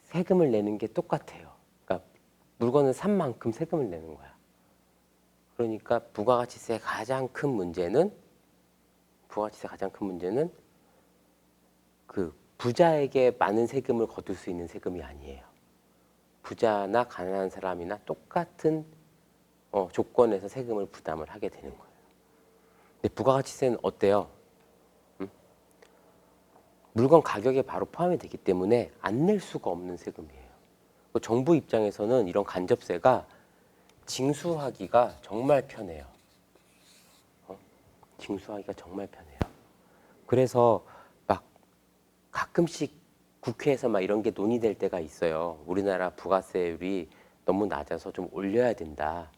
세금을 내는 게 똑같아요. 그러니까 물건을 산 만큼 세금을 내는 거야. 그러니까 부가가치세의 가장 큰 문제는 그 부자에게 많은 세금을 거둘 수 있는 세금이 아니에요. 부자나 가난한 사람이나 똑같은 조건에서 세금을 부담을 하게 되는 거예요. 근데 부가가치세는 어때요? 물건 가격에 바로 포함이 되기 때문에 안 낼 수가 없는 세금이에요. 정부 입장에서는 이런 간접세가 징수하기가 정말 편해요. 징수하기가 정말 편해요. 그래서 막 가끔씩 국회에서 막 이런 게 논의될 때가 있어요. 우리나라 부가세율이 너무 낮아서 좀 올려야 된다.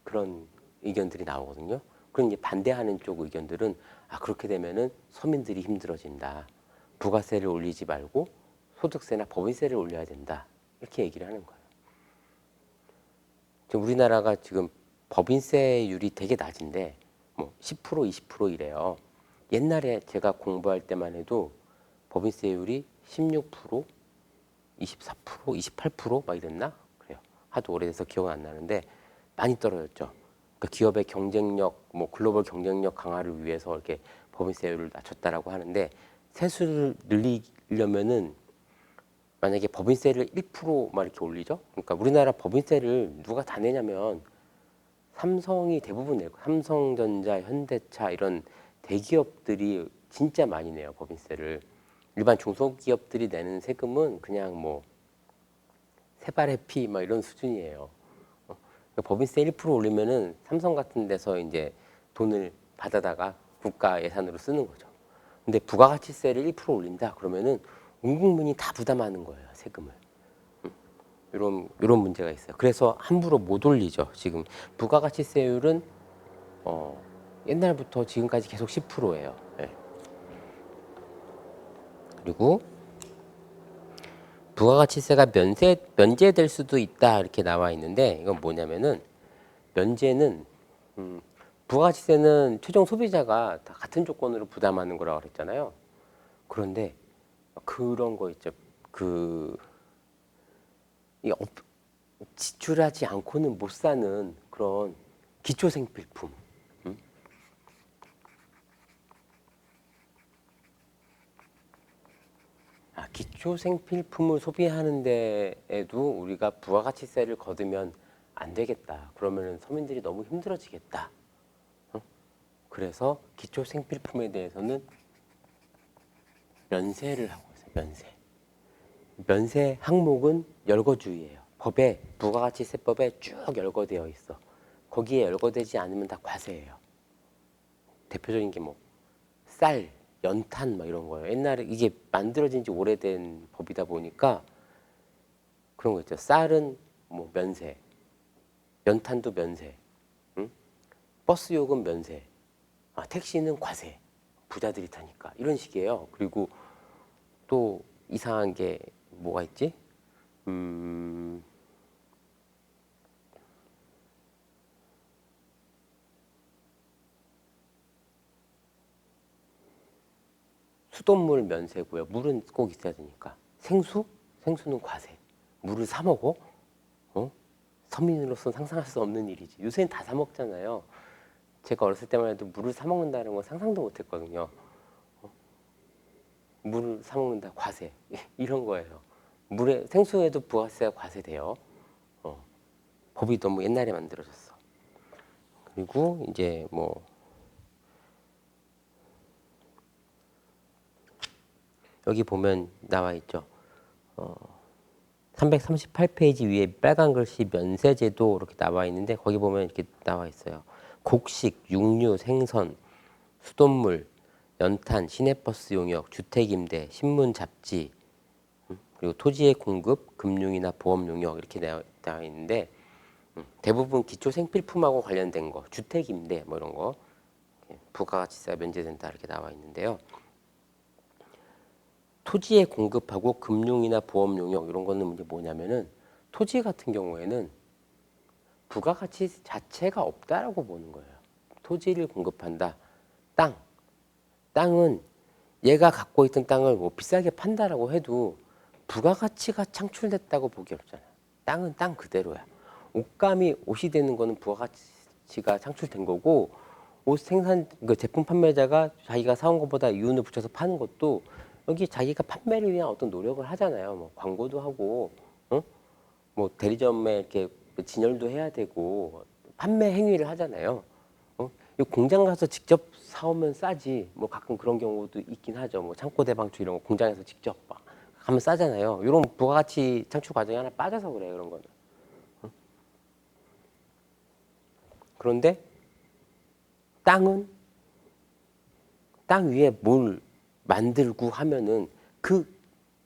그런 의견들이 나오거든요. 그럼 이제 반대하는 쪽 의견들은 그렇게 되면은 서민들이 힘들어진다. 부가세를 올리지 말고 소득세나 법인세를 올려야 된다. 이렇게 얘기를 하는 거예요. 지금 우리나라가 지금 법인세율이 되게 낮은데 뭐 10%, 20% 이래요. 옛날에 제가 공부할 때만 해도 법인세율이 16%, 24%, 28%막 이랬나? 그래요. 하도 오래돼서 기억은 안 나는데 많이 떨어졌죠. 그러니까 기업의 경쟁력, 뭐 글로벌 경쟁력 강화를 위해서 이렇게 법인세율을 낮췄다라고 하는데 세수를 늘리려면은 만약에 법인세를 1%막 이렇게 올리죠. 그러니까 우리나라 법인세를 누가 다 내냐면 삼성이 대부분 내고 삼성전자, 현대차 이런 대기업들이 진짜 많이 내요 법인세를. 일반 중소기업들이 내는 세금은 그냥 뭐 세발의 피 막 이런 수준이에요. 법인세 1% 올리면은 삼성 같은 데서 이제 돈을 받아다가 국가 예산으로 쓰는 거죠. 근데 부가가치세를 1% 올린다 그러면은 온 국민이 다 부담하는 거예요 세금을. 이런 문제가 있어요. 그래서 함부로 못 올리죠. 지금 부가가치세율은 옛날부터 지금까지 계속 10%예요. 네. 그리고 부가가치세가 면제될 수도 있다 이렇게 나와 있는데 이건 뭐냐면은 면제는 부가가치세는 최종 소비자가 다 같은 조건으로 부담하는 거라고 그랬잖아요. 그런데 그런 거 있죠. 지출하지 않고는 못 사는 그런 기초생필품. 기초생필품을 소비하는 데에도 우리가 부가가치세를 거두면 안 되겠다. 그러면 서민들이 너무 힘들어지겠다. 그래서 기초생필품에 대해서는 면세를 하고 있어요. 면세 항목은 열거주의예요. 부가가치세법에 쭉 열거되어 있어. 거기에 열거되지 않으면 다 과세예요. 대표적인 게 뭐 쌀, 연탄 막 이런 거예요. 옛날에 이게 만들어진 지 오래된 법이다 보니까 그런 거 있죠. 쌀은 뭐 면세, 연탄도 면세, 버스 요금 면세, 택시는 과세. 부자들이 타니까 이런 식이에요. 그리고 또 이상한 게 뭐가 있지? '수돗물 면세고요. 물은 꼭 있어야 되니까. 생수는 과세. 물을 사 먹어? 서민으로서 상상할 수 없는 일이지. 요새는 다 사 먹잖아요. 제가 어렸을 때만 해도 물을 사 먹는다는 건 상상도 못 했거든요. 물을 사 먹는다 과세. 이런 거예요. 생수에도 부가세가 과세돼요. 법이 너무 옛날에 만들어졌어. 그리고 이제 뭐 여기 보면 나와 있죠. 338페이지 위에 빨간 글씨 면세제도 이렇게 나와 있는데 거기 보면 이렇게 나와 있어요. 곡식, 육류, 생선, 수돗물, 연탄, 시내버스 용역, 주택임대, 신문, 잡지, 그리고 토지의 공급, 금융이나 보험 용역 이렇게 나와 있는데 대부분 기초 생필품하고 관련된 거, 주택임대 뭐 이런 거 부가가치세가 면제된다 이렇게 나와 있는데요. 토지에 공급하고 금융이나 보험 용역 이런 거는 이제 뭐냐면은 토지 같은 경우에는 부가가치 자체가 없다라고 보는 거예요. 토지를 공급한다. 땅은 얘가 갖고 있던 땅을 뭐 비싸게 판다라고 해도 부가가치가 창출됐다고 보기 어렵잖아요. 땅은 땅 그대로야. 옷이 되는 거는 부가가치가 창출된 거고 그 제품 판매자가 자기가 사온 것보다 이윤을 붙여서 파는 것도 여기 자기가 판매를 위한 어떤 노력을 하잖아요. 뭐 광고도 하고, 뭐 대리점에 이렇게 진열도 해야 되고 판매 행위를 하잖아요. 이 공장 가서 직접 사오면 싸지. 뭐 가끔 그런 경우도 있긴 하죠. 뭐 창고 대방출 이런 거 공장에서 직접 막 가면 싸잖아요. 이런 부가가치 창출 과정이 하나 빠져서 그래요. 그런 거는. 그런데 땅은 땅 위에 뭘 만들고 하면은 그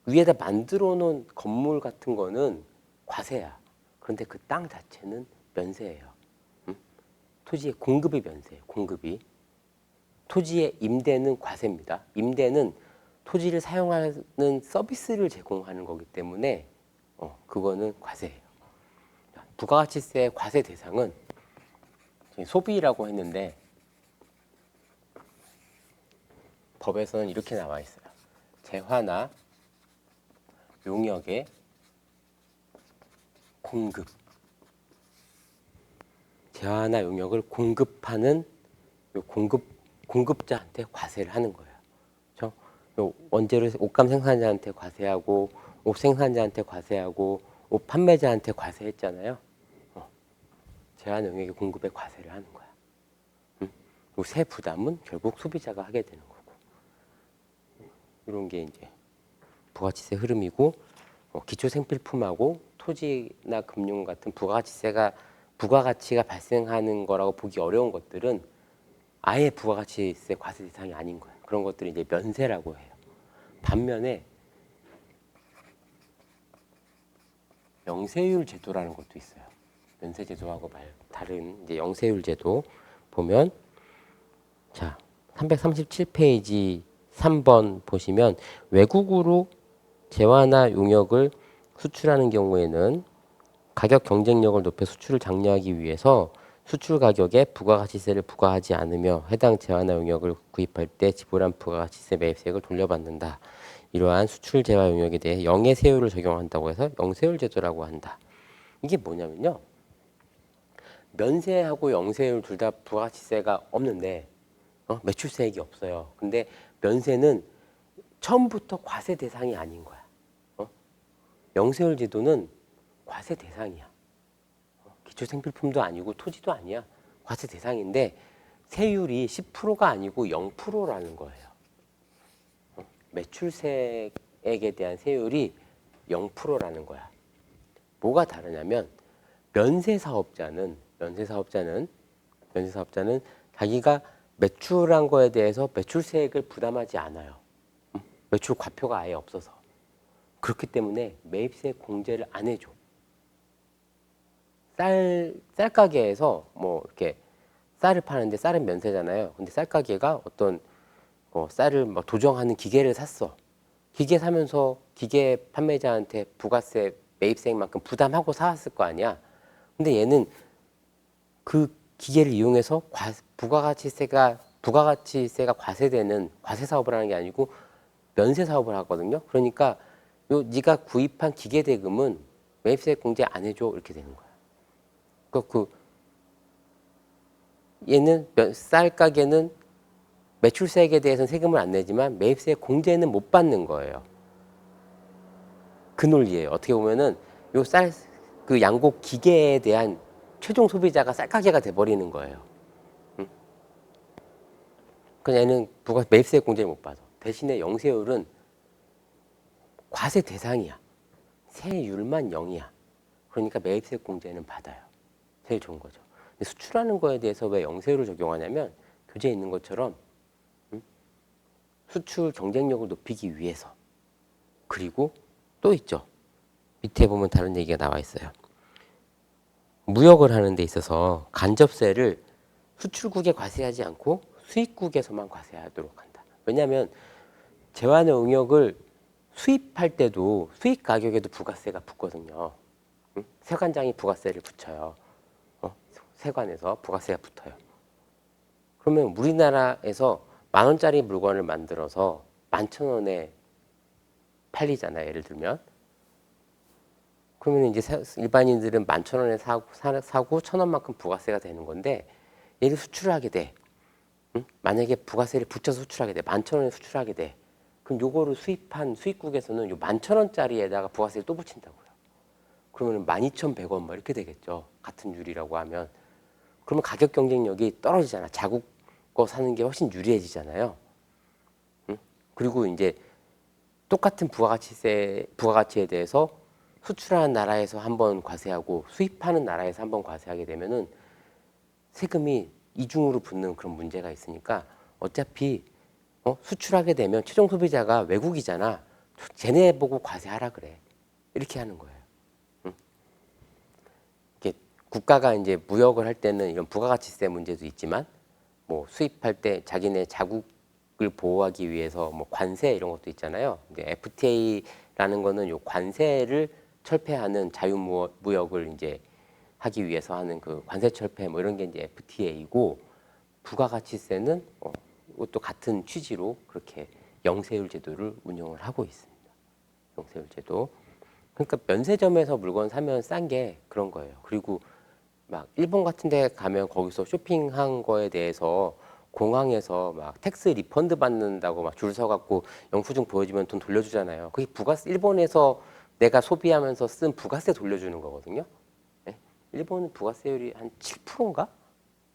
위에다 만들어 놓은 건물 같은 거는 과세야. 그런데 그 땅 자체는 면세예요. 토지의 공급이 면세예요. 공급이. 토지의 임대는 과세입니다. 임대는 토지를 사용하는 서비스를 제공하는 거기 때문에 그거는 과세예요. 부가가치세 과세 대상은 소비라고 했는데 법에서는 이렇게 나와 있어요. 재화나 용역의 공급. 재화나 용역을 공급하는 공급자한테 과세를 하는 거예요. 그렇죠? 원재료 옷감 생산자한테 과세하고 옷 생산자한테 과세하고 옷 판매자한테 과세했잖아요. 재화 용역의 공급에 과세를 하는 거야. 세 부담은 결국 소비자가 하게 되는 거고. 이런 게 이제 부가가치세 흐름이고 기초 생필품하고 토지나 금융 같은 부가가치가 발생하는 거라고 보기 어려운 것들은 아예 부가가치세 과세 대상이 아닌 거예요. 그런 것들이 이제 면세라고 해요. 반면에 영세율 제도라는 것도 있어요. 면세 제도하고 다른 이제 영세율 제도 보면 자 337페이지 3번 보시면 외국으로 재화나 용역을 수출하는 경우에는 가격 경쟁력을 높여 수출을 장려하기 위해서 수출 가격에 부가가치세를 부과하지 않으며 해당 재화나 용역을 구입할 때 지불한 부가가치세 매입세액을 돌려받는다. 이러한 수출 재화 용역에 대해 영해세율을 적용한다고 해서 영세율 제도라고 한다. 이게 뭐냐면요. 면세하고 영세율 둘 다 부가가치세가 없는데 매출세액이 없어요. 근데 면세는 처음부터 과세 대상이 아닌 거야. 영세율 제도는 과세 대상이야. 기초생필품도 아니고 토지도 아니야. 과세 대상인데 세율이 10%가 아니고 0%라는 거예요. 매출세액에 대한 세율이 0%라는 거야. 뭐가 다르냐면 면세사업자는 자기가 매출한 거에 대해서 매출세액을 부담하지 않아요. 매출 과표가 아예 없어서. 그렇기 때문에 매입세 공제를 안 해줘. 쌀 가게에서 뭐 이렇게 쌀을 파는데 쌀은 면세잖아요. 근데 쌀 가게가 어떤 쌀을 막 도정하는 기계를 샀어. 기계 사면서 기계 판매자한테 부가세 매입세액만큼 부담하고 사왔을 거 아니야. 근데 얘는 그 기계를 이용해서 부가가치세가 과세되는 과세 사업을 하는 게 아니고 면세 사업을 하거든요. 그러니까 네가 구입한 기계 대금은 매입세액 공제 안 해줘 이렇게 되는 거야. 그러니까 얘는 쌀 가게는 매출세액에 대해서는 세금을 안 내지만 매입세액 공제는 못 받는 거예요. 그 논리예요. 어떻게 보면은 그 양곡 기계에 대한 최종 소비자가 쌀 가게가 돼버리는 거예요. 그냥 얘는 매입세액 공제를 못 받아. 대신에 영세율은 과세 대상이야. 세율만 0이야. 그러니까 매입세액 공제는 받아요. 제일 좋은 거죠. 근데 수출하는 거에 대해서 왜 영세율을 적용하냐면 교재에 있는 것처럼 수출 경쟁력을 높이기 위해서. 그리고 또 있죠. 밑에 보면 다른 얘기가 나와 있어요. 무역을 하는 데 있어서 간접세를 수출국에 과세하지 않고 수입국에서만 과세하도록 한다. 왜냐하면 재화나 용역을 수입할 때도 수입 가격에도 부가세가 붙거든요. 세관장이 부가세를 붙여요. 세관에서 부가세가 붙어요. 그러면 우리나라에서 10,000원짜리 물건을 만들어서 11,000원에 팔리잖아요. 예를 들면. 그러면 이제 일반인들은 11,000원에 사고 1,000원만큼 부가세가 되는 건데 얘를 수출을 하게 돼. 만약에 부가세를 붙여서 수출하게 돼. 11,000원에 수출하게 돼. 그럼 요거를 수입한 수입국에서는 요 11,000원짜리에다가 부가세를 또 붙인다고요. 그러면 12,100원 뭐 이렇게 되겠죠. 같은 유리라고 하면. 그러면 가격 경쟁력이 떨어지잖아. 자국 거 사는 게 훨씬 유리해지잖아요. 응? 그리고 이제 똑같은 부가가치에 대해서 수출하는 나라에서 한번 과세하고 수입하는 나라에서 한번 과세하게 되면은 세금이 이중으로 붙는 그런 문제가 있으니까 어차피 수출하게 되면 최종 소비자가 외국이잖아. 쟤네 보고 과세하라 그래. 이렇게 하는 거예요. 응? 이게 국가가 이제 무역을 할 때는 이런 부가가치세 문제도 있지만 뭐 수입할 때 자기네 자국을 보호하기 위해서 뭐 관세 이런 것도 있잖아요. FTA라는 거는 요 관세를 철폐하는 자유무역을 이제 하기 위해서 하는 그 관세 철폐 뭐 이런 게 이제 FTA이고 부가가치세는 이것도 같은 취지로 그렇게 영세율 제도를 운영을 하고 있습니다. 영세율 제도. 그러니까 면세점에서 물건 사면 싼 게 그런 거예요. 그리고 막 일본 같은 데 가면 거기서 쇼핑한 거에 대해서 공항에서 막 텍스 리펀드 받는다고 막 줄 서갖고 영수증 보여주면 돈 돌려주잖아요. 그게 부가세, 일본에서 내가 소비하면서 쓴 부가세 돌려주는 거거든요. 네? 일본은 부가세율이 한 7%인가?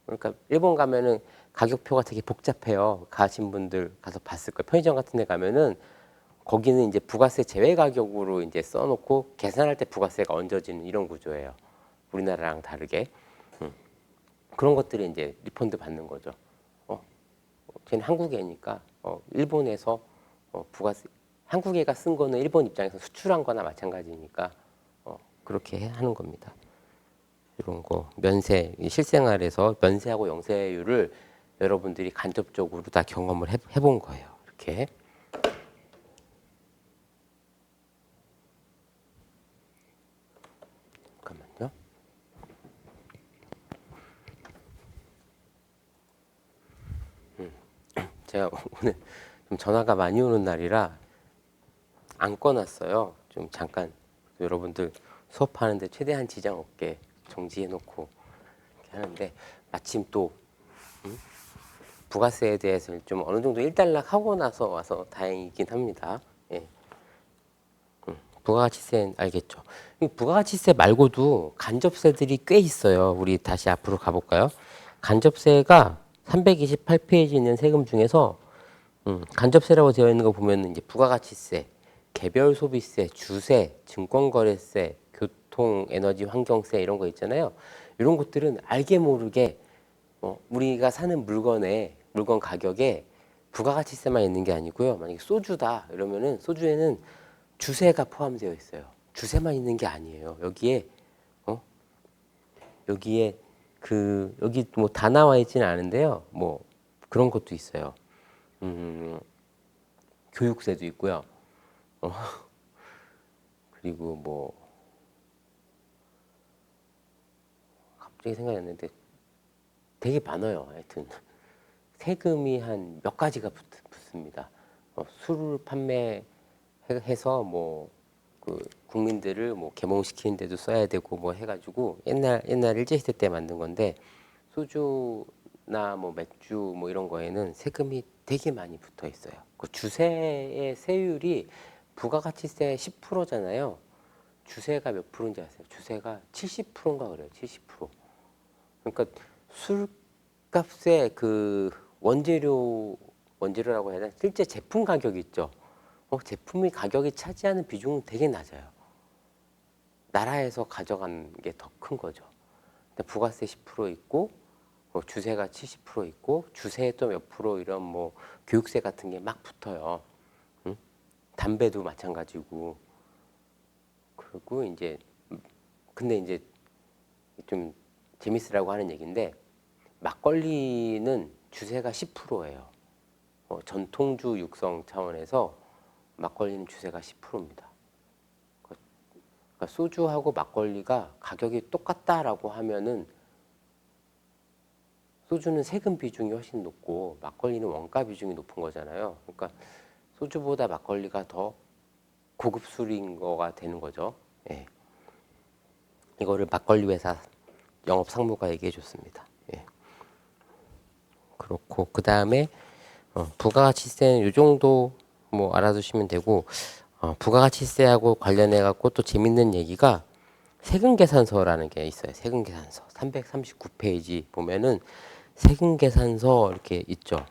그러니까 일본 가면은 가격표가 되게 복잡해요. 가신 분들 가서 봤을 거예요. 편의점 같은 데 가면은 거기는 이제 부가세 제외 가격으로 이제 써놓고 계산할 때 부가세가 얹어지는 이런 구조예요. 우리나라랑 다르게. 그런 것들이 이제 리펀드 받는 거죠. 쟤는 한국 애니까 일본에서 부가세 한국 애가 쓴 거는 일본 입장에서 수출한 거나 마찬가지니까 그렇게 하는 겁니다. 이런 거 면세 실생활에서 면세하고 영세율을 여러분들이 간접적으로 다 경험을 해본 거예요. 이렇게. 잠깐만요. 제가 오늘 좀 전화가 많이 오는 날이라 안 꺼놨어요. 좀 잠깐 여러분들 수업하는데 최대한 지장 없게 정지해놓고 이렇게 하는데 마침 또 부가세에 대해서 좀 어느 정도 일단락 하고 나서 와서 다행이긴 합니다. 예. 부가가치세 알겠죠? 이 부가가치세 말고도 간접세들이 꽤 있어요. 우리 다시 앞으로 가볼까요? 간접세가 328페이지 있는 세금 중에서 간접세라고 되어 있는 거 보면 이제 부가가치세, 개별소비세, 주세, 증권거래세, 교통, 에너지, 환경세 이런 거 있잖아요. 이런 것들은 알게 모르게 우리가 사는 물건 가격에 부가가치세만 있는 게 아니고요. 만약에 소주다 이러면은 소주에는 주세가 포함되어 있어요. 주세만 있는 게 아니에요. 여기에 여기 뭐 다 나와 있지는 않은데요. 뭐 그런 것도 있어요. 교육세도 있고요. 그리고 뭐 갑자기 생각이 안 나는데 되게 많아요. 하여튼 세금이 한 몇 가지가 붙습니다. 술 판매해서 뭐 그 국민들을 뭐 계몽시키는 데도 써야 되고 뭐 해가지고 옛날 일제시대 때 만든 건데 소주나 뭐 맥주 뭐 이런 거에는 세금이 되게 많이 붙어 있어요. 그 주세의 세율이 부가가치세 10%잖아요. 주세가 몇 프로인지 아세요? 주세가 70%인가 그래요. 70%. 그러니까 술값의 그 원재료라고 해야 되나? 실제 제품 가격 있죠. 제품이 가격이 차지하는 비중은 되게 낮아요. 나라에서 가져간 게 더 큰 거죠. 근데 부가세 10% 있고 주세가 70% 있고 주세에 또 몇 프로 이런 뭐 교육세 같은 게 막 붙어요. 응? 담배도 마찬가지고. 그리고 이제 근데 이제 좀 재밌으라고 하는 얘기인데 막걸리는 주세가 10%예요. 전통주 육성 차원에서 막걸리는 주세가 10%입니다. 그러니까 소주하고 막걸리가 가격이 똑같다라고 하면은 소주는 세금 비중이 훨씬 높고 막걸리는 원가 비중이 높은 거잖아요. 그러니까 소주보다 막걸리가 더 고급 술인 거가 되는 거죠. 예. 이거를 막걸리 회사 영업 상무가 얘기해 줬습니다. 예. 그렇고 그 다음에 부가가치세는 이 정도 뭐 알아두시면 되고 부가가치세하고 관련해 갖고 또 재밌는 얘기가 세금계산서라는 게 있어요. 세금계산서 339페이지 보면은 세금계산서 이렇게 있죠.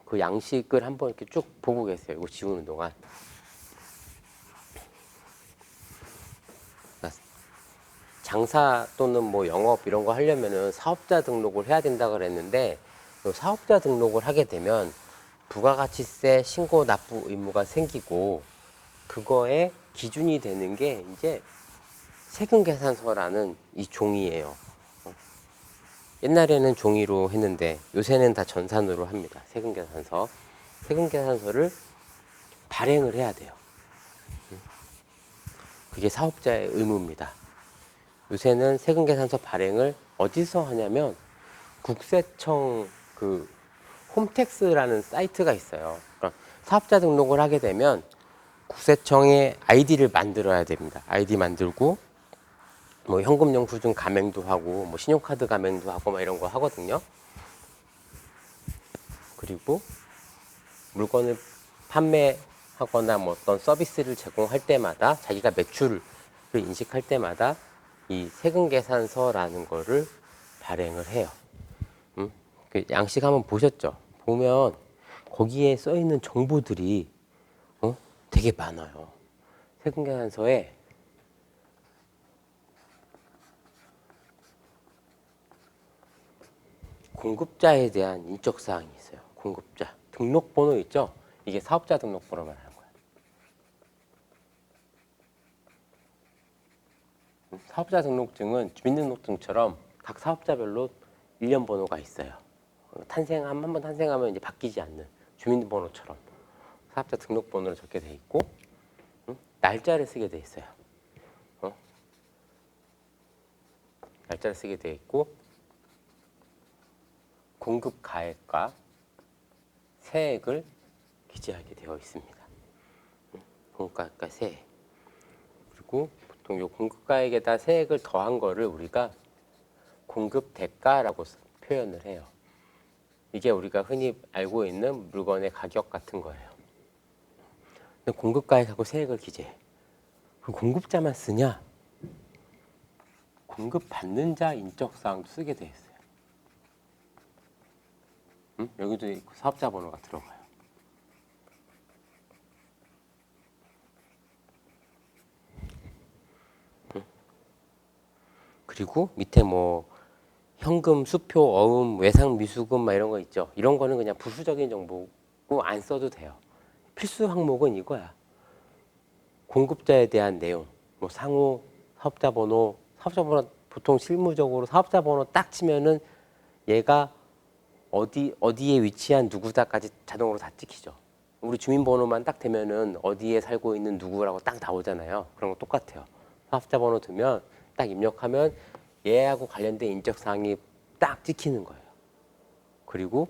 그 양식을 한번 이렇게 쭉 보고 계세요. 이거 지우는 동안. 장사 또는 뭐 영업 이런 거 하려면은 사업자 등록을 해야 된다 그랬는데, 사업자 등록을 하게 되면 부가가치세 신고 납부 의무가 생기고, 그거에 기준이 되는 게 이제 세금계산서라는 이 종이에요. 옛날에는 종이로 했는데 요새는 다 전산으로 합니다. 세금계산서. 세금계산서를 발행을 해야 돼요. 그게 사업자의 의무입니다. 요새는 세금계산서 발행을 어디서 하냐면 국세청 그 홈택스라는 사이트가 있어요. 그러니까 사업자 등록을 하게 되면 국세청에 아이디를 만들어야 됩니다. 아이디 만들고 뭐 현금 영수증 가맹도 하고 뭐 신용카드 가맹도 하고 막 이런 거 하거든요. 그리고 물건을 판매하거나 뭐 어떤 서비스를 제공할 때마다 자기가 매출을 인식할 때마다 이 세금계산서라는 거를 발행을 해요. 그 양식 한번 보셨죠? 보면 거기에 써 있는 정보들이 되게 많아요. 세금계산서에 공급자에 대한 인적 사항이 있어요. 공급자 등록번호 있죠? 이게 사업자 등록번호만 하는 거예요. 사업자 등록증은 주민등록증처럼 각 사업자별로 일련 번호가 있어요. 한번 탄생하면 이제 바뀌지 않는 주민번호처럼 사업자 등록번호로 적게 돼 있고, 날짜를 쓰게 돼 있어요. 날짜를 쓰게 돼 있고, 공급 가액과 세액을 기재하게 되어 있습니다. 공급가액과 세액. 그리고 보통 요 공급가액에다 세액을 더한 거를 우리가 공급 대가라고 표현을 해요. 이게 우리가 흔히 알고 있는 물건의 가격 같은 거예요. 근데 공급가액하고 세액을 기재해. 그 공급자만 쓰냐? 공급받는 자 인적사항도 쓰게 돼 있어요. 여기도 사업자 번호가 들어가요. 그리고 밑에 뭐 현금, 수표, 어음, 외상, 미수금 막 이런 거 있죠. 이런 거는 그냥 부수적인 정보고 안 써도 돼요. 필수 항목은 이거야. 공급자에 대한 내용, 뭐 상호, 사업자 번호 보통 실무적으로 사업자 번호 딱 치면은 얘가 어디에 위치한 누구다까지 자동으로 다 찍히죠. 우리 주민번호만 딱 되면은 어디에 살고 있는 누구라고 딱 나오잖아요. 그런 거 똑같아요. 사업자 번호 두면 딱 입력하면 얘하고 관련된 인적 사항이 딱 찍히는 거예요. 그리고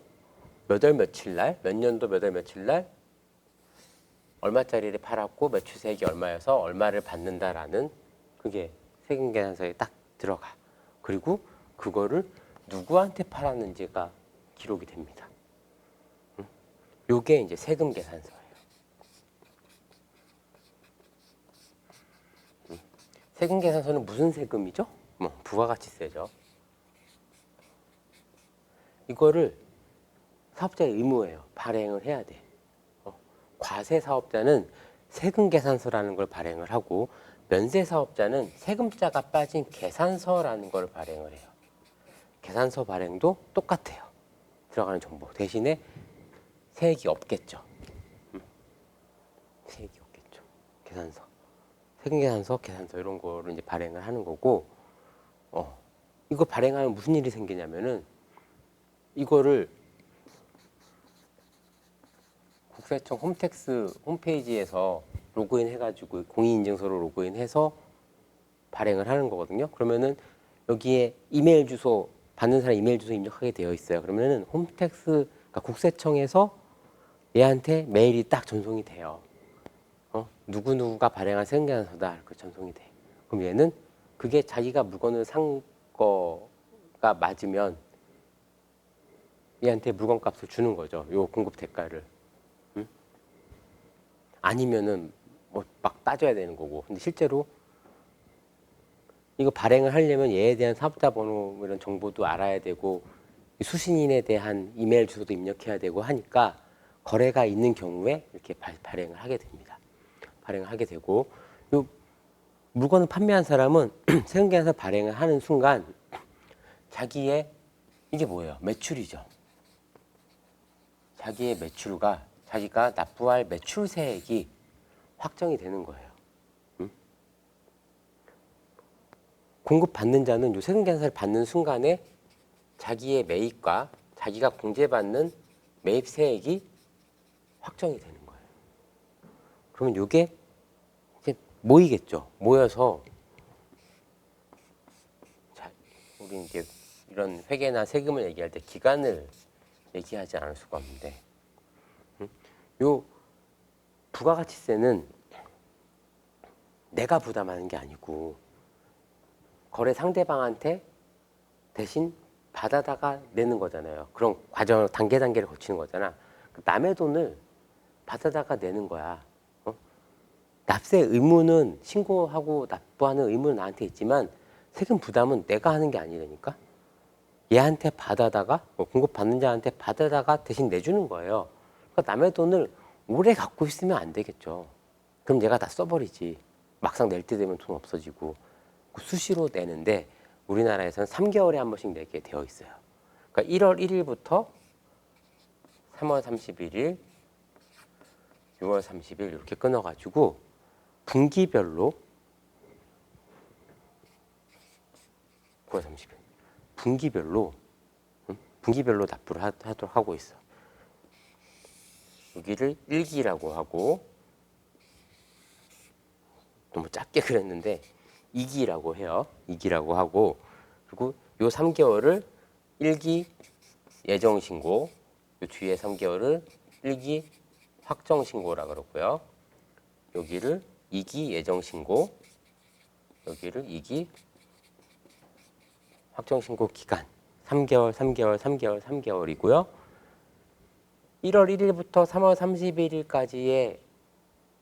몇 월 며칠 날, 몇 년도 몇 월 며칠 날 얼마짜리를 팔았고 매출세액이 얼마여서 얼마를 받는다라는 그게 세금계산서에 딱 들어가. 그리고 그거를 누구한테 팔았는지가 기록이 됩니다. 요게 이제 세금계산서예요. 세금계산서는 무슨 세금이죠? 뭐 부가가치세죠. 이거를 사업자의 의무예요. 발행을 해야 돼. 과세 사업자는 세금계산서라는 걸 발행을 하고, 면세 사업자는 세금자가 빠진 계산서라는 걸 발행을 해요. 계산서 발행도 똑같아요. 들어가는 정보 대신에 세액이 없겠죠. 세액이 없겠죠. 계산서, 세금계산서, 계산서 이런 거를 이제 발행을 하는 거고, 이거 발행하면 무슨 일이 생기냐면은 이거를 국세청 홈택스 홈페이지에서 로그인 해가지고 공인인증서로 로그인해서 발행을 하는 거거든요. 그러면은 여기에 이메일 주소 받는 사람 이메일 주소 입력하게 되어 있어요. 그러면은 홈택스 그러니까 국세청에서 얘한테 메일이 딱 전송이 돼요. 누구누구가 발행한 세금계산서다 이렇게 전송이 돼. 그럼 얘는 그게 자기가 물건을 산 거가 맞으면 얘한테 물건값을 주는 거죠. 요 공급 대가를. 아니면은 뭐 막 따져야 되는 거고. 근데 실제로 이거 발행을 하려면 얘에 대한 사업자 번호 이런 정보도 알아야 되고 수신인에 대한 이메일 주소도 입력해야 되고 하니까 거래가 있는 경우에 이렇게 발행을 하게 됩니다. 발행을 하게 되고 요 물건을 판매한 사람은 세금계산서 발행을 하는 순간 자기의 이게 뭐예요? 매출이죠. 자기의 매출과 자기가 납부할 매출세액이 확정이 되는 거예요. 공급받는 자는 요 세금계산서를 받는 순간에 자기의 매입과 자기가 공제받는 매입세액이 확정이 되는 거예요. 그러면 요게 이제 모이겠죠. 모여서 자, 우리 이제 이런 회계나 세금을 얘기할 때 기간을 얘기하지 않을 수가 없는데 요 부가가치세는 내가 부담하는 게 아니고 거래 상대방한테 대신 받아다가 내는 거잖아요. 그런 과정 단계를 거치는 거잖아. 남의 돈을 받아다가 내는 거야. 납세 의무는 신고하고 납부하는 의무는 나한테 있지만 세금 부담은 내가 하는 게 아니라니까. 얘한테 받아다가 공급받는 자한테 받아다가 대신 내주는 거예요. 그러니까 남의 돈을 오래 갖고 있으면 안 되겠죠. 그럼 얘가 다 써버리지. 막상 낼 때 되면 돈 없어지고 수시로 내는데 우리나라에서는 3개월에 한 번씩 내게 되어 있어요. 그러니까 1월 1일부터 3월 31일, 6월 30일 이렇게 끊어가지고 분기별로 9월 30일 분기별로 납부를 하도록 하고 있어. 여기를 1기라고 하고 너무 작게 그렸는데 2기라고 해요. 2기라고 하고 그리고 요 3개월을 1기 예정신고, 요 뒤에 3개월을 1기 확정신고라 그러고요. 여기를 2기 예정신고, 여기를 2기 확정신고 기간 3개월, 3개월, 3개월, 3개월이고요. 1월 1일부터 3월 31일까지의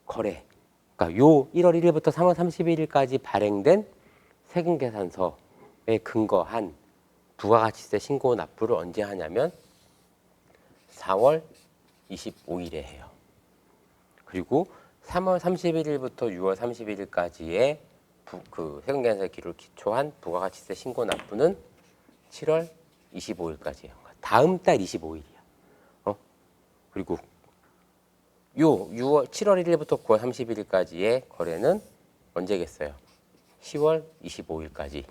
거래, 그러니까 요 1월 1일부터 3월 31일까지 발행된 세금계산서에 근거한 부가가치세 신고 납부를 언제 하냐면 4월 25일에 해요. 그리고 3월 31일부터 6월 31일까지의 그 세금계산서 기록을 기초한 부가가치세 신고 납부는 7월 25일까지예요. 다음 달 25일이야. 그리고 요 7월 1일부터 9월 31일까지의 거래는 언제겠어요? 10월 25일까지.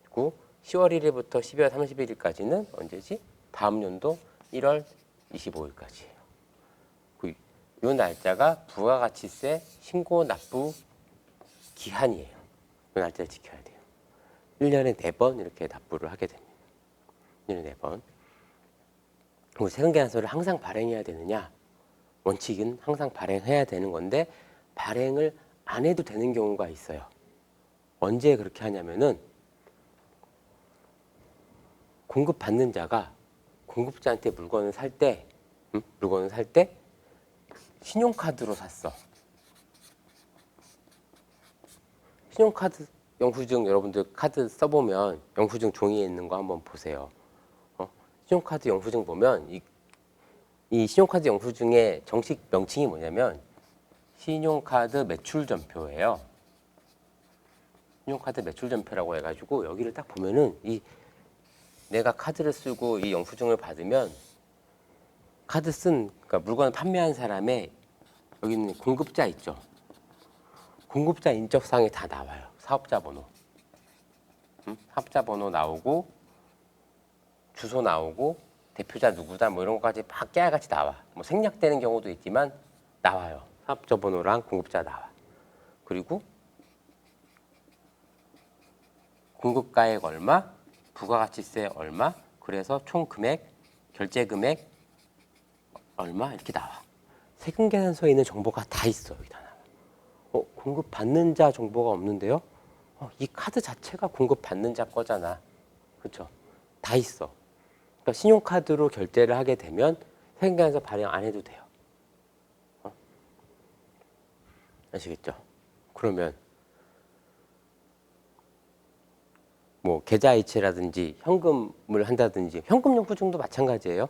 그리고 10월 1일부터 12월 31일까지는 언제지? 다음 연도 1월 25일까지예요. 이 날짜가 부가가치세 신고 납부 기한이에요. 이 날짜를 지켜야 돼요. 1년에 4번 이렇게 납부를 하게 됩니다. 1년에 4번. 그리고 세금계산서를 항상 발행해야 되느냐? 원칙은 항상 발행해야 되는 건데 발행을 안 해도 되는 경우가 있어요. 언제 그렇게 하냐면은 공급받는 자가 공급자한테 물건을 살 때 신용카드로 샀어. 신용카드 영수증 여러분들 카드 써보면 영수증 종이에 있는 거 한번 보세요. 신용카드 영수증 보면 이 신용카드 영수증의 정식 명칭이 뭐냐면 신용카드 매출전표예요. 신용카드 매출전표라고 해가지고 여기를 딱 보면은 내가 카드를 쓰고 이 영수증을 받으면 그러니까 물건을 판매한 사람의 여기 있는 공급자 있죠. 공급자 인적사항이 다 나와요. 사업자 번호, 사업자 번호 나오고 주소 나오고 대표자 누구다 뭐 이런 것까지 막 깨알같이 나와. 뭐 생략되는 경우도 있지만 나와요. 사업자 번호랑 공급자 나와. 그리고 공급가액 얼마, 부가가치세 얼마, 그래서 총 금액, 결제 금액 얼마 이렇게 나와. 세금계산서에 있는 정보가 다 있어. 여기다 나와. 공급받는 자 정보가 없는데요? 이 카드 자체가 공급받는 자 거잖아. 그렇죠? 다 있어. 그러니까 신용카드로 결제를 하게 되면 세금계산서 발행 안 해도 돼요. 아시겠죠? 그러면 뭐 계좌이체라든지 현금을 한다든지 현금 영수증도 마찬가지예요.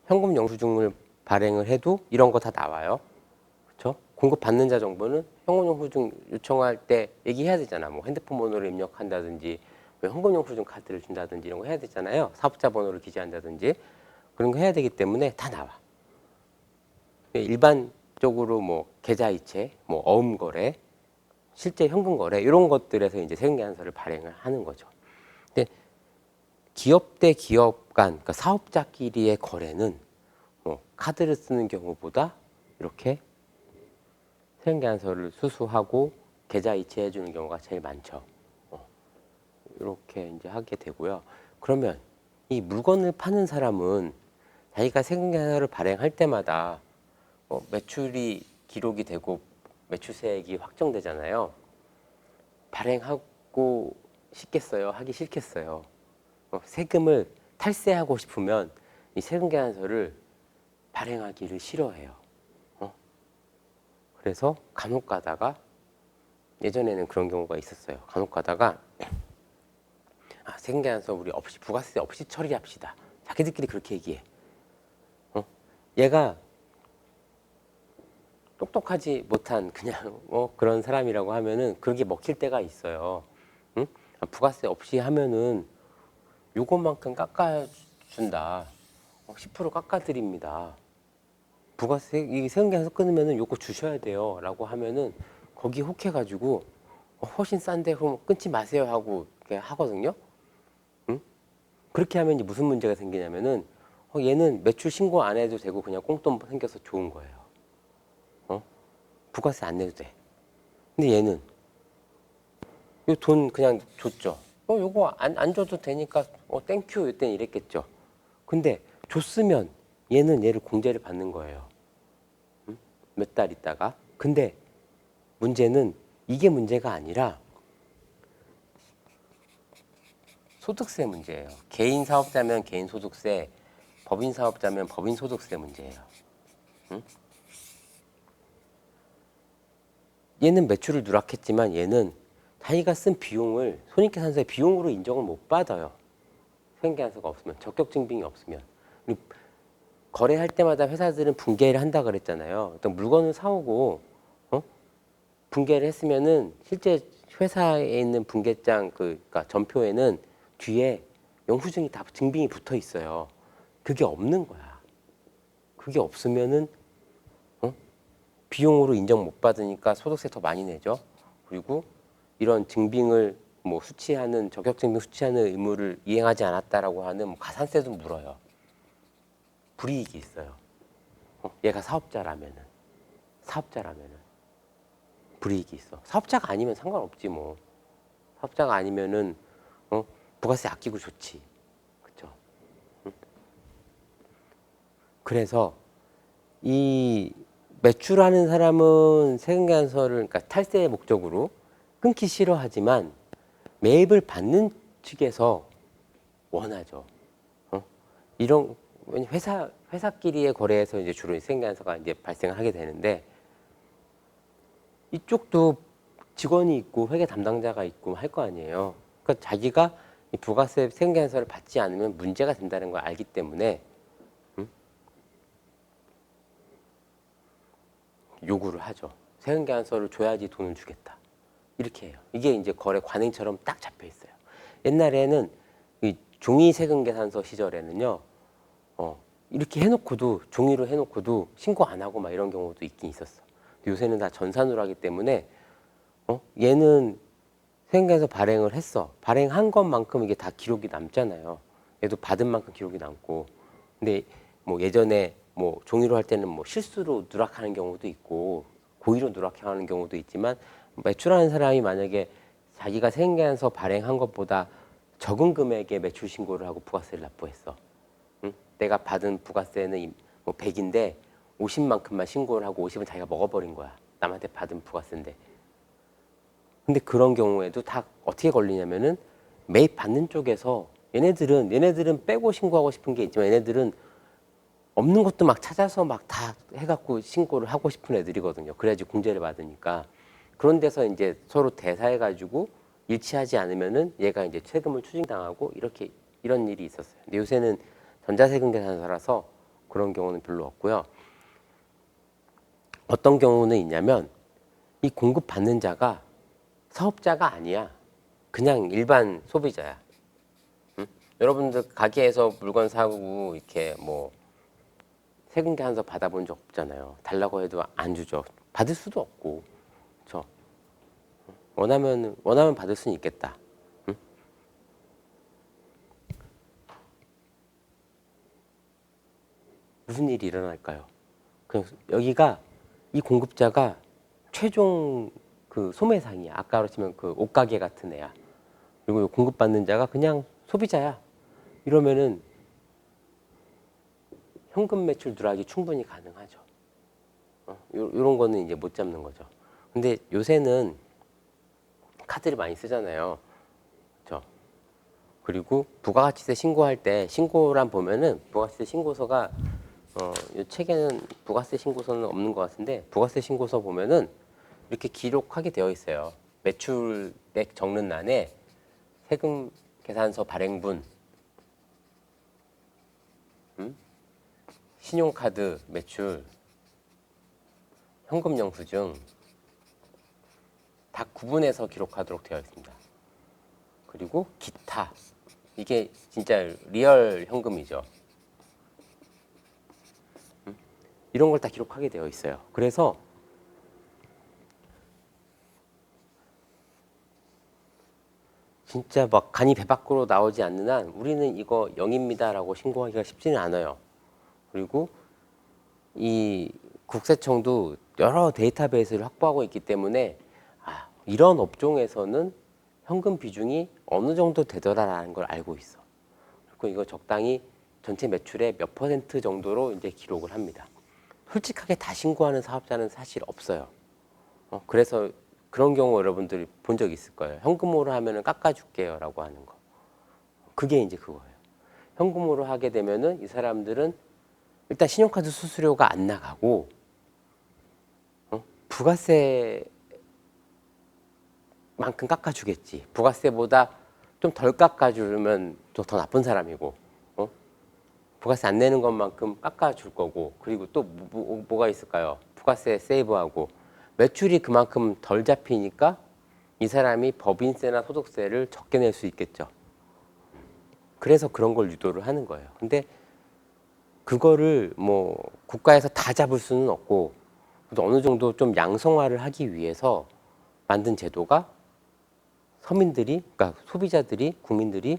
현금 영수증을 발행을 해도 이런 거 다 나와요. 그렇죠? 공급 받는 자 정보는 현금 영수증 요청할 때 얘기해야 되잖아. 뭐 핸드폰 번호를 입력한다든지 뭐 현금 영수증 카드를 준다든지 이런 거 해야 되잖아요. 사업자 번호를 기재한다든지 그런 거 해야 되기 때문에 다 나와. 일반적으로 뭐 계좌이체, 뭐 어음 거래, 실제 현금 거래 이런 것들에서 이제 세금계산서를 발행을 하는 거죠. 근데 기업 대 기업 간, 그러니까 사업자끼리의 거래는 뭐 카드를 쓰는 경우보다 이렇게 세금계산서를 수수하고 계좌 이체해 주는 경우가 제일 많죠. 이렇게 이제 하게 되고요. 그러면 이 물건을 파는 사람은 자기가 세금계산서를 발행할 때마다 매출이 기록이 되고 매출세액이 확정되잖아요. 발행하고 싶겠어요? 하기 싫겠어요? 세금을 탈세하고 싶으면 이 세금계산서를 발행하기를 싫어해요. 그래서 간혹 가다가 예전에는 그런 경우가 있었어요. 간혹 가다가 세금계산서 우리 없이 부가세 없이 처리합시다. 자기들끼리 그렇게 얘기해. 얘가 똑똑하지 못한 그냥 그런 사람이라고 하면은 그게 먹힐 때가 있어요. 응? 부가세 없이 하면은 요것만큼 깎아준다. 10% 깎아드립니다. 부가세 이 세금계산서 끊으면은 요거 주셔야 돼요라고 하면은 거기 혹해가지고 훨씬 싼데 그럼 끊지 마세요 하고 이렇게 하거든요. 응? 그렇게 하면 이제 무슨 문제가 생기냐면은 얘는 매출 신고 안 해도 되고 그냥 꽁돈 생겨서 좋은 거예요. 부가세 안 내도 돼. 근데 얘는 요 돈 그냥 줬죠. 요거 안 줘도 되니까 땡큐 이때는 이랬겠죠. 근데 줬으면 얘는 얘를 공제를 받는 거예요. 몇 달 있다가. 근데 문제는 이게 문제가 아니라 소득세 문제예요. 개인 사업자면 개인 소득세, 법인 사업자면 법인 소득세 문제예요. 응? 얘는 매출을 누락했지만 얘는 자기가 쓴 비용을 손익계산서의 비용으로 인정을 못 받아요. 세금계산서가 없으면, 적격 증빙이 없으면. 그리고 거래할 때마다 회사들은 분개를 한다 그랬잖아요. 어떤 물건을 사오고 분개를 했으면은 실제 회사에 있는 분개장 그러니까 전표에는 뒤에 영수증이 다 증빙이 붙어 있어요. 그게 없는 거야. 그게 없으면은 비용으로 인정 못 받으니까 소득세 더 많이 내죠. 그리고 이런 증빙을 뭐 수취하는 적격 증빙 수취하는 의무를 이행하지 않았다라고 하는 뭐 가산세도 물어요. 불이익이 있어요. 얘가 사업자라면은 불이익이 있어. 사업자가 아니면 상관없지 뭐. 사업자가 아니면은 부가세 아끼고 좋지. 그렇죠? 그래서 이 매출하는 사람은 세금계산서를 그러니까 탈세의 목적으로 끊기 싫어하지만 매입을 받는 측에서 원하죠. 이런 회사끼리의 거래에서 이제 주로 세금계산서가 이제 발생을 하게 되는데 이쪽도 직원이 있고 회계 담당자가 있고 할 거 아니에요. 그러니까 자기가 이 부가세 세금계산서를 받지 않으면 문제가 된다는 걸 알기 때문에 요구를 하죠. 세금계산서를 줘야지 돈을 주겠다. 이렇게 해요. 이게 이제 거래 관행처럼 딱 잡혀 있어요. 옛날에는 이 종이 세금계산서 시절에는요, 이렇게 해놓고도 종이로 해놓고도 신고 안 하고 막 이런 경우도 있긴 있었어. 요새는 다 전산으로 하기 때문에 얘는 세금계산서 발행을 했어. 발행한 것만큼 이게 다 기록이 남잖아요. 얘도 받은 만큼 기록이 남고. 근데 뭐 예전에 뭐 종이로 할 때는 뭐 실수로 누락하는 경우도 있고 고의로 누락하는 경우도 있지만 매출하는 사람이 만약에 자기가 세금계산서 발행한 것보다 적은 금액의 매출 신고를 하고 부가세를 납부했어. 응? 내가 받은 부가세는 뭐 100인데 50만큼만 신고를 하고 50은 자기가 먹어버린 거야. 남한테 받은 부가세인데. 근데 그런 경우에도 다 어떻게 걸리냐면은 매입 받는 쪽에서 얘네들은 빼고 신고하고 싶은 게 있지만 얘네들은 없는 것도 막 찾아서 막 다 해갖고 신고를 하고 싶은 애들이거든요. 그래야지 공제를 받으니까. 그런 데서 이제 서로 대사해가지고 일치하지 않으면은 얘가 이제 세금을 추징당하고 이렇게 이런 일이 있었어요. 근데 요새는 전자세금 계산서라서 그런 경우는 별로 없고요. 어떤 경우는 있냐면 이 공급받는 자가 사업자가 아니야. 그냥 일반 소비자야. 응? 여러분들 가게에서 물건 사고 이렇게 뭐 세금 계산서 받아본 적 없잖아요. 달라고 해도 안 주죠. 받을 수도 없고. 그렇죠? 원하면 받을 수는 있겠다. 응? 무슨 일이 일어날까요? 여기가 이 공급자가 최종 그 소매상이야. 아까 그렇지만 그 옷가게 같은 애야. 그리고 공급받는 자가 그냥 소비자야. 이러면은 현금 매출 누락이 충분히 가능하죠. 이런 거는 이제 못 잡는 거죠. 근데 요새는 카드를 많이 쓰잖아요. 그렇죠? 그리고 부가가치세 신고할 때 신고란 보면은 부가세 신고서가 이 책에는 부가세 신고서는 없는 것 같은데 부가세 신고서 보면은 이렇게 기록하게 되어 있어요. 매출액 적는欄에 세금 계산서 발행분, 신용카드 매출, 현금 영수증 다 구분해서 기록하도록 되어 있습니다. 그리고 기타, 이게 진짜 리얼 현금이죠. 이런 걸 다 기록하게 되어 있어요. 그래서 진짜 막 간이 배 밖으로 나오지 않는 한 우리는 이거 0입니다라고 신고하기가 쉽지는 않아요. 그리고 이 국세청도 여러 데이터베이스를 확보하고 있기 때문에 이런 업종에서는 현금 비중이 어느 정도 되더라라는 걸 알고 있어. 그리고 이거 적당히 전체 매출의 몇 퍼센트 정도로 이제 기록을 합니다. 솔직하게 다 신고하는 사업자는 사실 없어요. 그래서 그런 경우 여러분들이 본 적 있을 거예요. 현금으로 하면은 깎아줄게요라고 하는 거. 그게 이제 그거예요. 현금으로 하게 되면은 이 사람들은 일단 신용카드 수수료가 안 나가고 부가세만큼 깎아주겠지. 부가세보다 좀 덜 깎아주면 더 나쁜 사람이고, 부가세 안 내는 것만큼 깎아줄 거고, 그리고 또 뭐가 있을까요? 부가세 세이브하고 매출이 그만큼 덜 잡히니까 이 사람이 법인세나 소득세를 적게 낼 수 있겠죠. 그래서 그런 걸 유도를 하는 거예요. 근데 그거를 뭐 국가에서 다 잡을 수는 없고 어느 정도 좀 양성화를 하기 위해서 만든 제도가 서민들이, 그러니까 소비자들이, 국민들이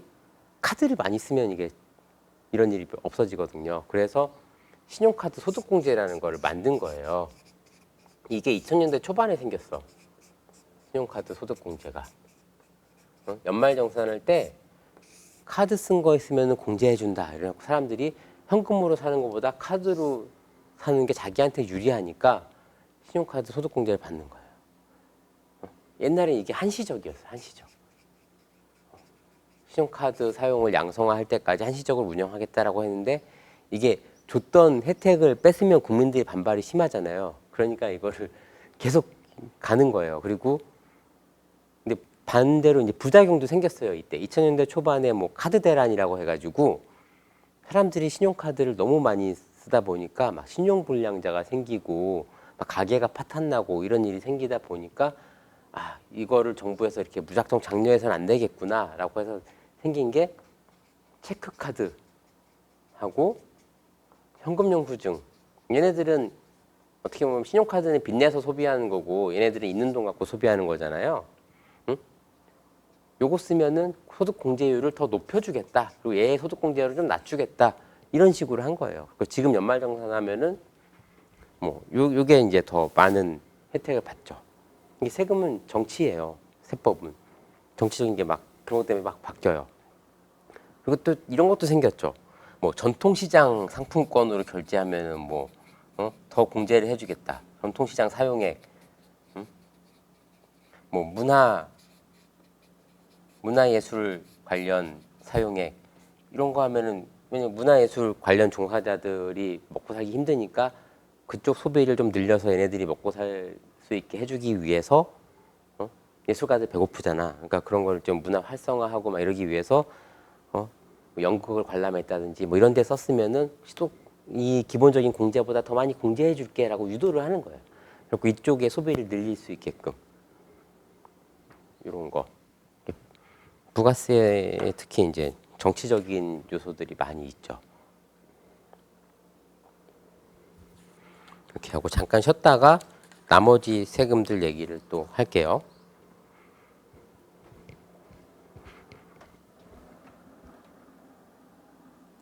카드를 많이 쓰면 이게 이런 일이 없어지거든요. 그래서 신용카드 소득공제라는 거를 만든 거예요. 이게 2000년대 초반에 생겼어. 신용카드 소득공제가. 연말정산할 때 카드 쓴 거 있으면 공제해준다. 이래서 사람들이 현금으로 사는 것보다 카드로 사는 게 자기한테 유리하니까 신용카드 소득공제를 받는 거예요. 옛날에 이게 한시적이었어요. 한시적. 신용카드 사용을 양성화할 때까지 한시적으로 운영하겠다라고 했는데 이게 줬던 혜택을 뺏으면 국민들의 반발이 심하잖아요. 그러니까 이거를 계속 가는 거예요. 그리고 근데 반대로 이제 부작용도 생겼어요. 이때 2000년대 초반에 뭐 카드 대란이라고 해가지고 사람들이 신용카드를 너무 많이 쓰다 보니까 막 신용불량자가 생기고 막 가게가 파탄나고 이런 일이 생기다 보니까 이거를 정부에서 이렇게 무작정 장려해서는 안 되겠구나라고 해서 생긴 게 체크카드하고 현금영수증. 얘네들은 어떻게 보면 신용카드는 빚내서 소비하는 거고 얘네들은 있는 돈 갖고 소비하는 거잖아요. 응? 요거 쓰면은 소득공제율을 더 높여주겠다. 그리고 얘 소득공제율을 좀 낮추겠다. 이런 식으로 한 거예요. 지금 연말정산하면은 뭐 요게 이제 더 많은 혜택을 받죠. 이게 세금은 정치예요. 세법은 정치적인 게 막 그런 것 때문에 막 바뀌어요. 그리고 또 이런 것도 생겼죠. 뭐 전통시장 상품권으로 결제하면은 뭐 더 공제를 해주겠다. 전통시장 사용액, 뭐 문화예술 관련 사용액 이런 거 하면은 왜냐면 문화예술 관련 종사자들이 먹고 살기 힘드니까 그쪽 소비를 좀 늘려서 얘네들이 먹고 살 수 있게 해주기 위해서 예술가들 배고프잖아. 그러니까 그런 걸 좀 문화 활성화하고 막 이러기 위해서 뭐 연극을 관람했다든지 뭐 이런 데 썼으면은 또 이 기본적인 공제보다 더 많이 공제해 줄게라고 유도를 하는 거예요. 그리고 이쪽에 소비를 늘릴 수 있게끔 이런 거. 부가세에 특히 이제 정치적인 요소들이 많이 있죠. 이렇게 하고 잠깐 쉬었다가 나머지 세금들 얘기를 또 할게요.